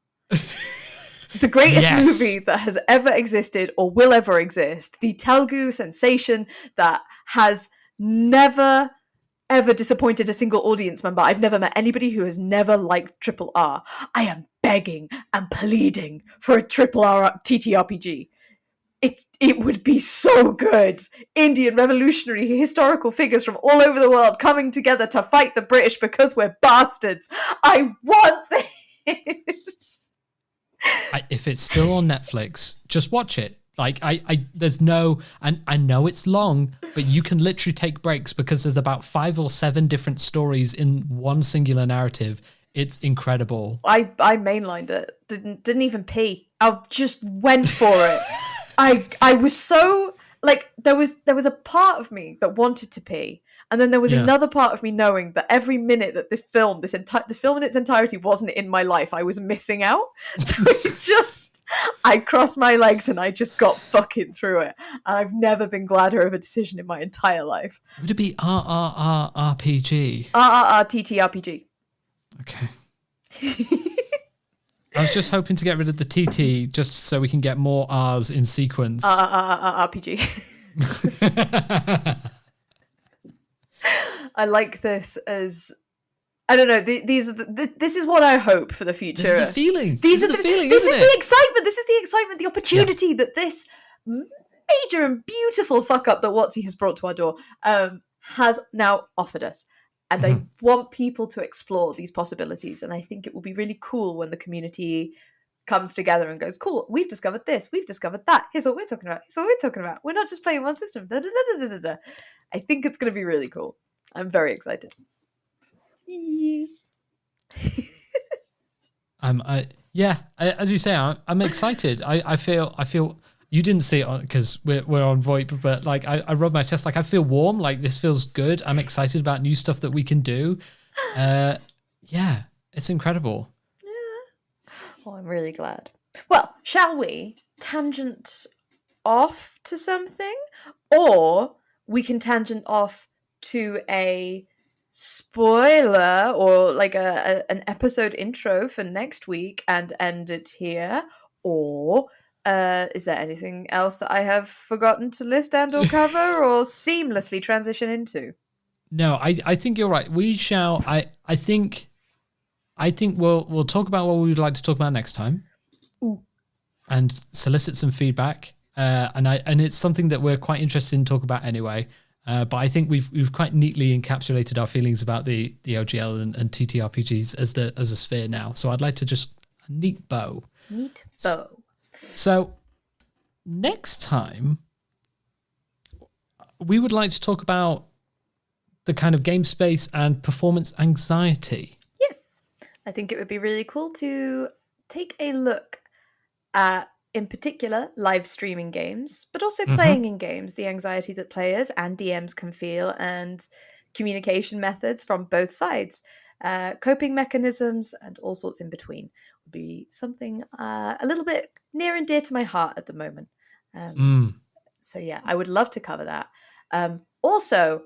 the greatest movie that has ever existed or will ever exist, the Telugu sensation that has never ever disappointed a single audience member. I've never met anybody who has never liked Triple R. I am begging and pleading for a Triple R TTRPG. It would be so good. Indian revolutionary historical figures from all over the world coming together to fight the British because we're bastards. I want this. If it's still on Netflix, just watch it. Like there's no, and I know it's long, but you can literally take breaks because there's about 5 or 7 different stories in one singular narrative. It's incredible. I mainlined it. Didn't even pee. I just went for it. I was so like there was a part of me that wanted to pee, and then there was another part of me knowing that every minute that this film in its entirety wasn't in my life, I was missing out. So I crossed my legs and I just got fucking through it. And I've never been gladder of a decision in my entire life. Would it be RRRRPG? TTRPG. Okay. I was just hoping to get rid of the TT just so we can get more R's in sequence. RPG. I like this as, I don't know. This is what I hope for the future. This is the feeling. This is the excitement. This is the excitement, the opportunity that this major and beautiful fuck up that WotC has brought to our door has now offered us. And I want people to explore these possibilities. And I think it will be really cool when the community comes together and goes, cool, we've discovered this, we've discovered that. Here's what we're talking about. Here's what we're talking about. We're not just playing one system. Da, da, da, da, da, da. I think it's going to be really cool. I'm very excited. As you say, I'm excited. I feel you didn't see it because we're on VoIP, but like I rub my chest, like I feel warm, like this feels good. I'm excited about new stuff that we can do. It's incredible. Yeah. Oh, I'm really glad. Well, shall we tangent off to something, or we can tangent off to a spoiler or like an episode intro for next week and end it here, or is there anything else that I have forgotten to list and or cover or seamlessly transition into? No, I think you're right. We shall. I think we'll talk about what we would like to talk about next time. Ooh. And solicit some feedback. And it's something that we're quite interested in talk about anyway. But I think we've quite neatly encapsulated our feelings about the OGL and TTRPGs as a sphere now. So I'd like to just a neat bow. Neat bow. So next time, we would like to talk about the kind of game space and performance anxiety. Yes. I think it would be really cool to take a look at, in particular, live streaming games, but also playing in games, the anxiety that players and DMs can feel, and communication methods from both sides, coping mechanisms, and all sorts in between would be something a little bit near and dear to my heart at the moment. So yeah, I would love to cover that. Also,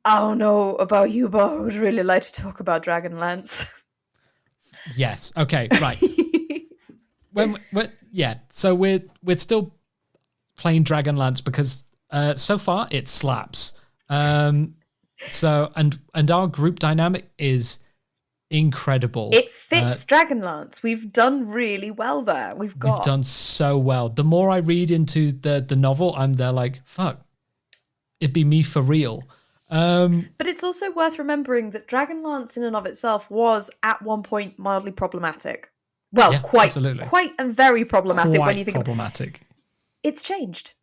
I don't know about you, but I would really like to talk about Dragonlance. Yes. Okay. Right. So we're still playing Dragonlance because so far it slaps. So and our group dynamic is incredible. It fits Dragonlance. We've done really well there. We've done so well. The more I read into the novel, I'm there like, fuck, it'd be me for real. But it's also worth remembering that Dragonlance in and of itself was at one point mildly problematic. Well, yeah, quite and very problematic when you think problematic. It's changed.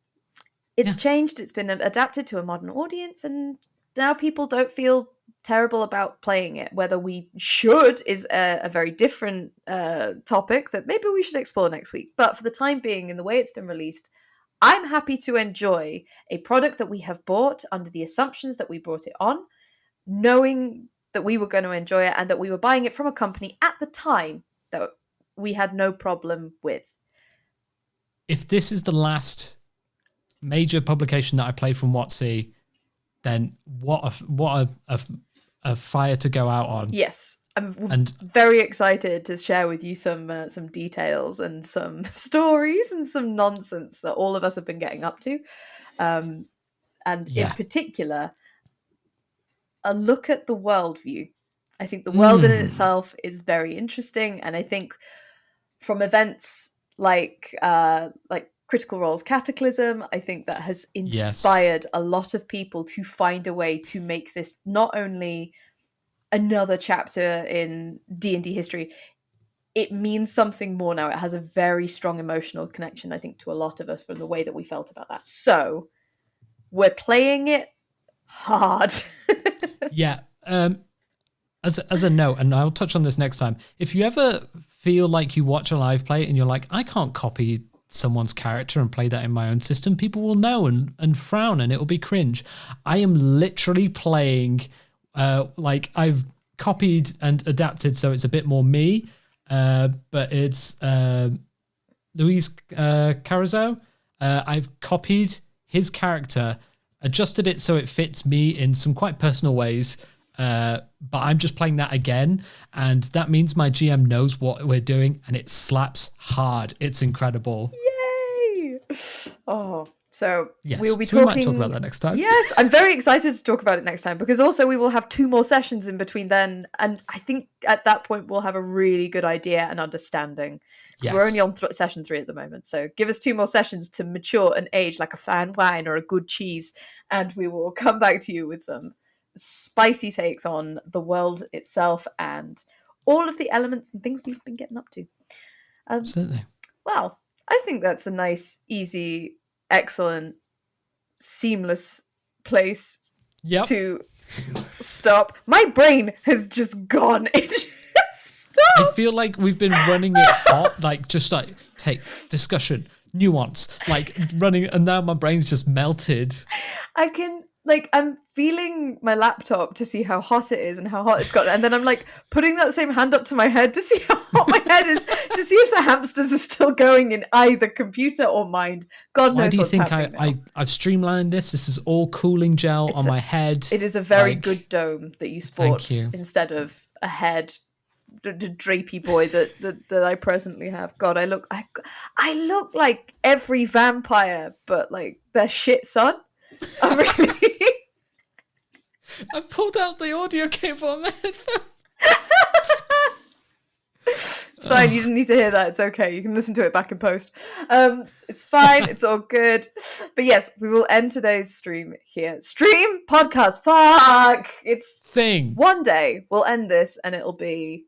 It's changed. It's been adapted to a modern audience, and now people don't feel terrible about playing it. Whether we should is a very different topic that maybe we should explore next week. But for the time being, in the way it's been released, I'm happy to enjoy a product that we have bought under the assumptions that we brought it on, knowing that we were going to enjoy it and that we were buying it from a company at the time that we had no problem with. If this is the last major publication that I play from WotC, then what a fire to go out on. Yes. I'm very excited to share with you some details and some stories and some nonsense that all of us have been getting up to. In particular, a look at the worldview. I think the world in itself is very interesting, and I think from events like Critical Role's Cataclysm, I think that has inspired a lot of people to find a way to make this not only another chapter in D&D history, it means something more now. It has a very strong emotional connection, I think, to a lot of us from the way that we felt about that. So we're playing it hard. Yeah. As a note, and I'll touch on this next time, if you ever feel like you watch a live play and you're like, I can't copy someone's character and play that in my own system, people will know and frown and it'll be cringe. I am literally playing like I've copied and adapted so it's a bit more me, but it's Luis Carrizo. I've copied his character, adjusted it so it fits me in some quite personal ways, but I'm just playing that again, and that means my GM knows what we're doing, and it slaps hard. It's incredible. Yay! Oh, so yes. we'll be so talking. We might talk about that next time. Yes, I'm very excited to talk about it next time, because also we will have 2 more sessions in between then, and I think at that point we'll have a really good idea and understanding. Yes. We're only on session 3 at the moment, so give us 2 more sessions to mature and age like a fine wine or a good cheese, and we will come back to you with some spicy takes on the world itself and all of the elements and things we've been getting up to. Absolutely. Well, I think that's a nice, easy, excellent, seamless place to stop. My brain has just gone. It just stopped. I feel like we've been running it hot, like just like take discussion, nuance, like running, and now my brain's just melted. I'm feeling my laptop to see how hot it is and how hot it's got, and then I'm like putting that same hand up to my head to see how hot my head is, to see if the hamsters are still going in either computer or mind. God knows what's happening. Why do you think I've streamlined this? This is all cooling gel on my head. It is a very good dome that you sport instead of a head, the drapey boy that I presently have. God, I look like every vampire, but like their shit son. I really. I pulled out the audio cable on my headphone. It's fine. You didn't need to hear that. It's okay. You can listen to it back in post. It's fine. It's all good. But yes, we will end today's stream here. Stream podcast. Fuck. It's thing. One day we'll end this and it'll be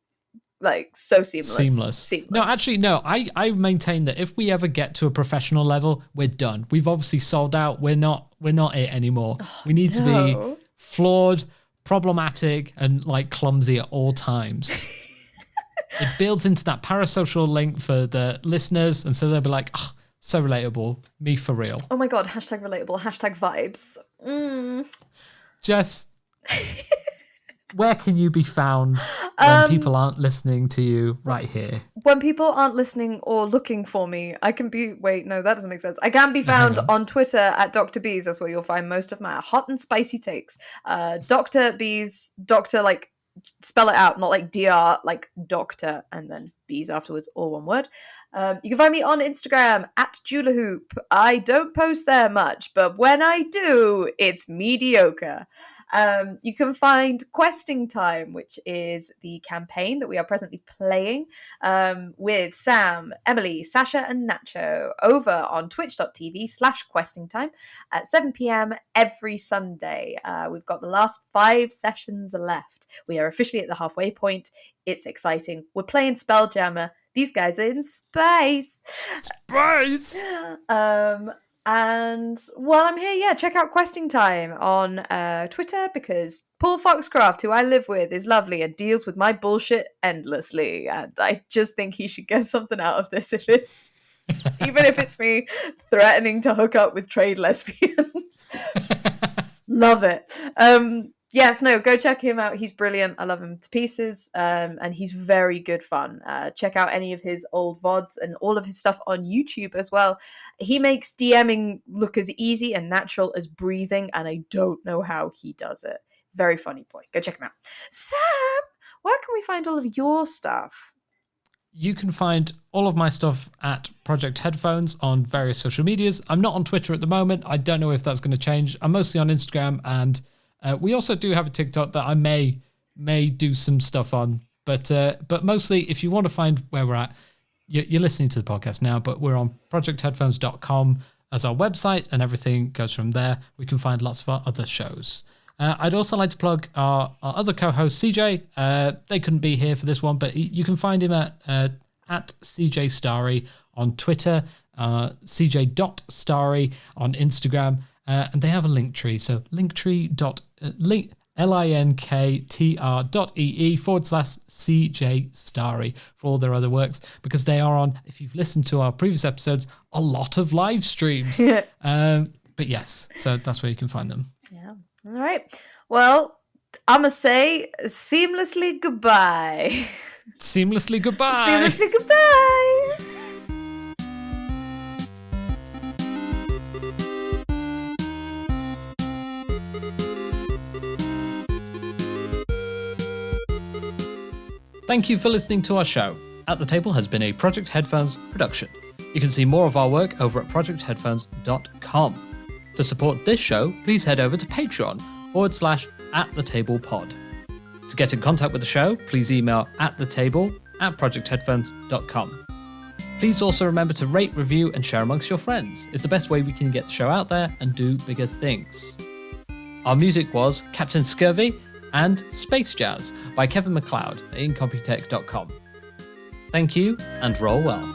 like so seamless. No, actually, no. I maintain that if we ever get to a professional level, we're done. We've obviously sold out. We're not it anymore. We need to be flawed, problematic, and like clumsy at all times. It builds into that parasocial link for the listeners, and so they'll be like, oh, so relatable. Me for real. Oh my god, hashtag relatable, hashtag vibes. Jess, where can you be found when people aren't listening to you right here? When people aren't listening or looking for me, I can be... Wait, no, that doesn't make sense. I can be found on Twitter at Dr. Bees. That's where you'll find most of my hot and spicy takes. Dr. Bees, Dr. like... Spell it out, not like DR, like doctor, and then bees afterwards, all one word. You can find me on Instagram at Julahoop. I don't post there much, but when I do, it's mediocre. You can find Questing Time, which is the campaign that we are presently playing with Sam, Emily, Sasha, and Nacho over on twitch.tv/questingtime at 7 p.m. every Sunday. We've got the last 5 sessions left. We are officially at the halfway point. It's exciting. We're playing Spelljammer. These guys are in space. And while I'm here, check out Questing Time on Twitter, because Paul Foxcroft, who I live with, is lovely and deals with my bullshit endlessly. And I just think he should get something out of this, even if it's me threatening to hook up with trade lesbians. Love it. Yes, no, go check him out. He's brilliant. I love him to pieces. And he's very good fun. Check out any of his old VODs and all of his stuff on YouTube as well. He makes DMing look as easy and natural as breathing, and I don't know how he does it. Very funny point. Go check him out. Sam, where can we find all of your stuff? You can find all of my stuff at Project Headphones on various social medias. I'm not on Twitter at the moment. I don't know if that's going to change. I'm mostly on Instagram, and we also do have a TikTok that I may do some stuff on, but mostly if you want to find where we're at, you're listening to the podcast now, but we're on projectheadphones.com as our website, and everything goes from there. We can find lots of our other shows. I'd also like to plug our other co-host, CJ. They couldn't be here for this one, but you can find him at CJ Starry on Twitter, CJ.Starry on Instagram, and they have a link tree. So linktr.ee/CJ Starry for all their other works, because they are on, if you've listened to our previous episodes, a lot of live streams. But yes, so that's where you can find them. Yeah. All right. Well, I'ma say seamlessly goodbye. Seamlessly goodbye. Seamlessly goodbye. Thank you for listening to our show. At the Table has been a Project Headphones production. You can see more of our work over at projectheadphones.com. To support this show, please head over to Patreon/@thetablepod. To get in contact with the show, please email atthetable@projectheadphones.com. Please also remember to rate, review, and share amongst your friends. It's the best way we can get the show out there and do bigger things. Our music was Captain Scurvy and Space Jazz by Kevin MacLeod at incomputech.com. Thank you, and roll well.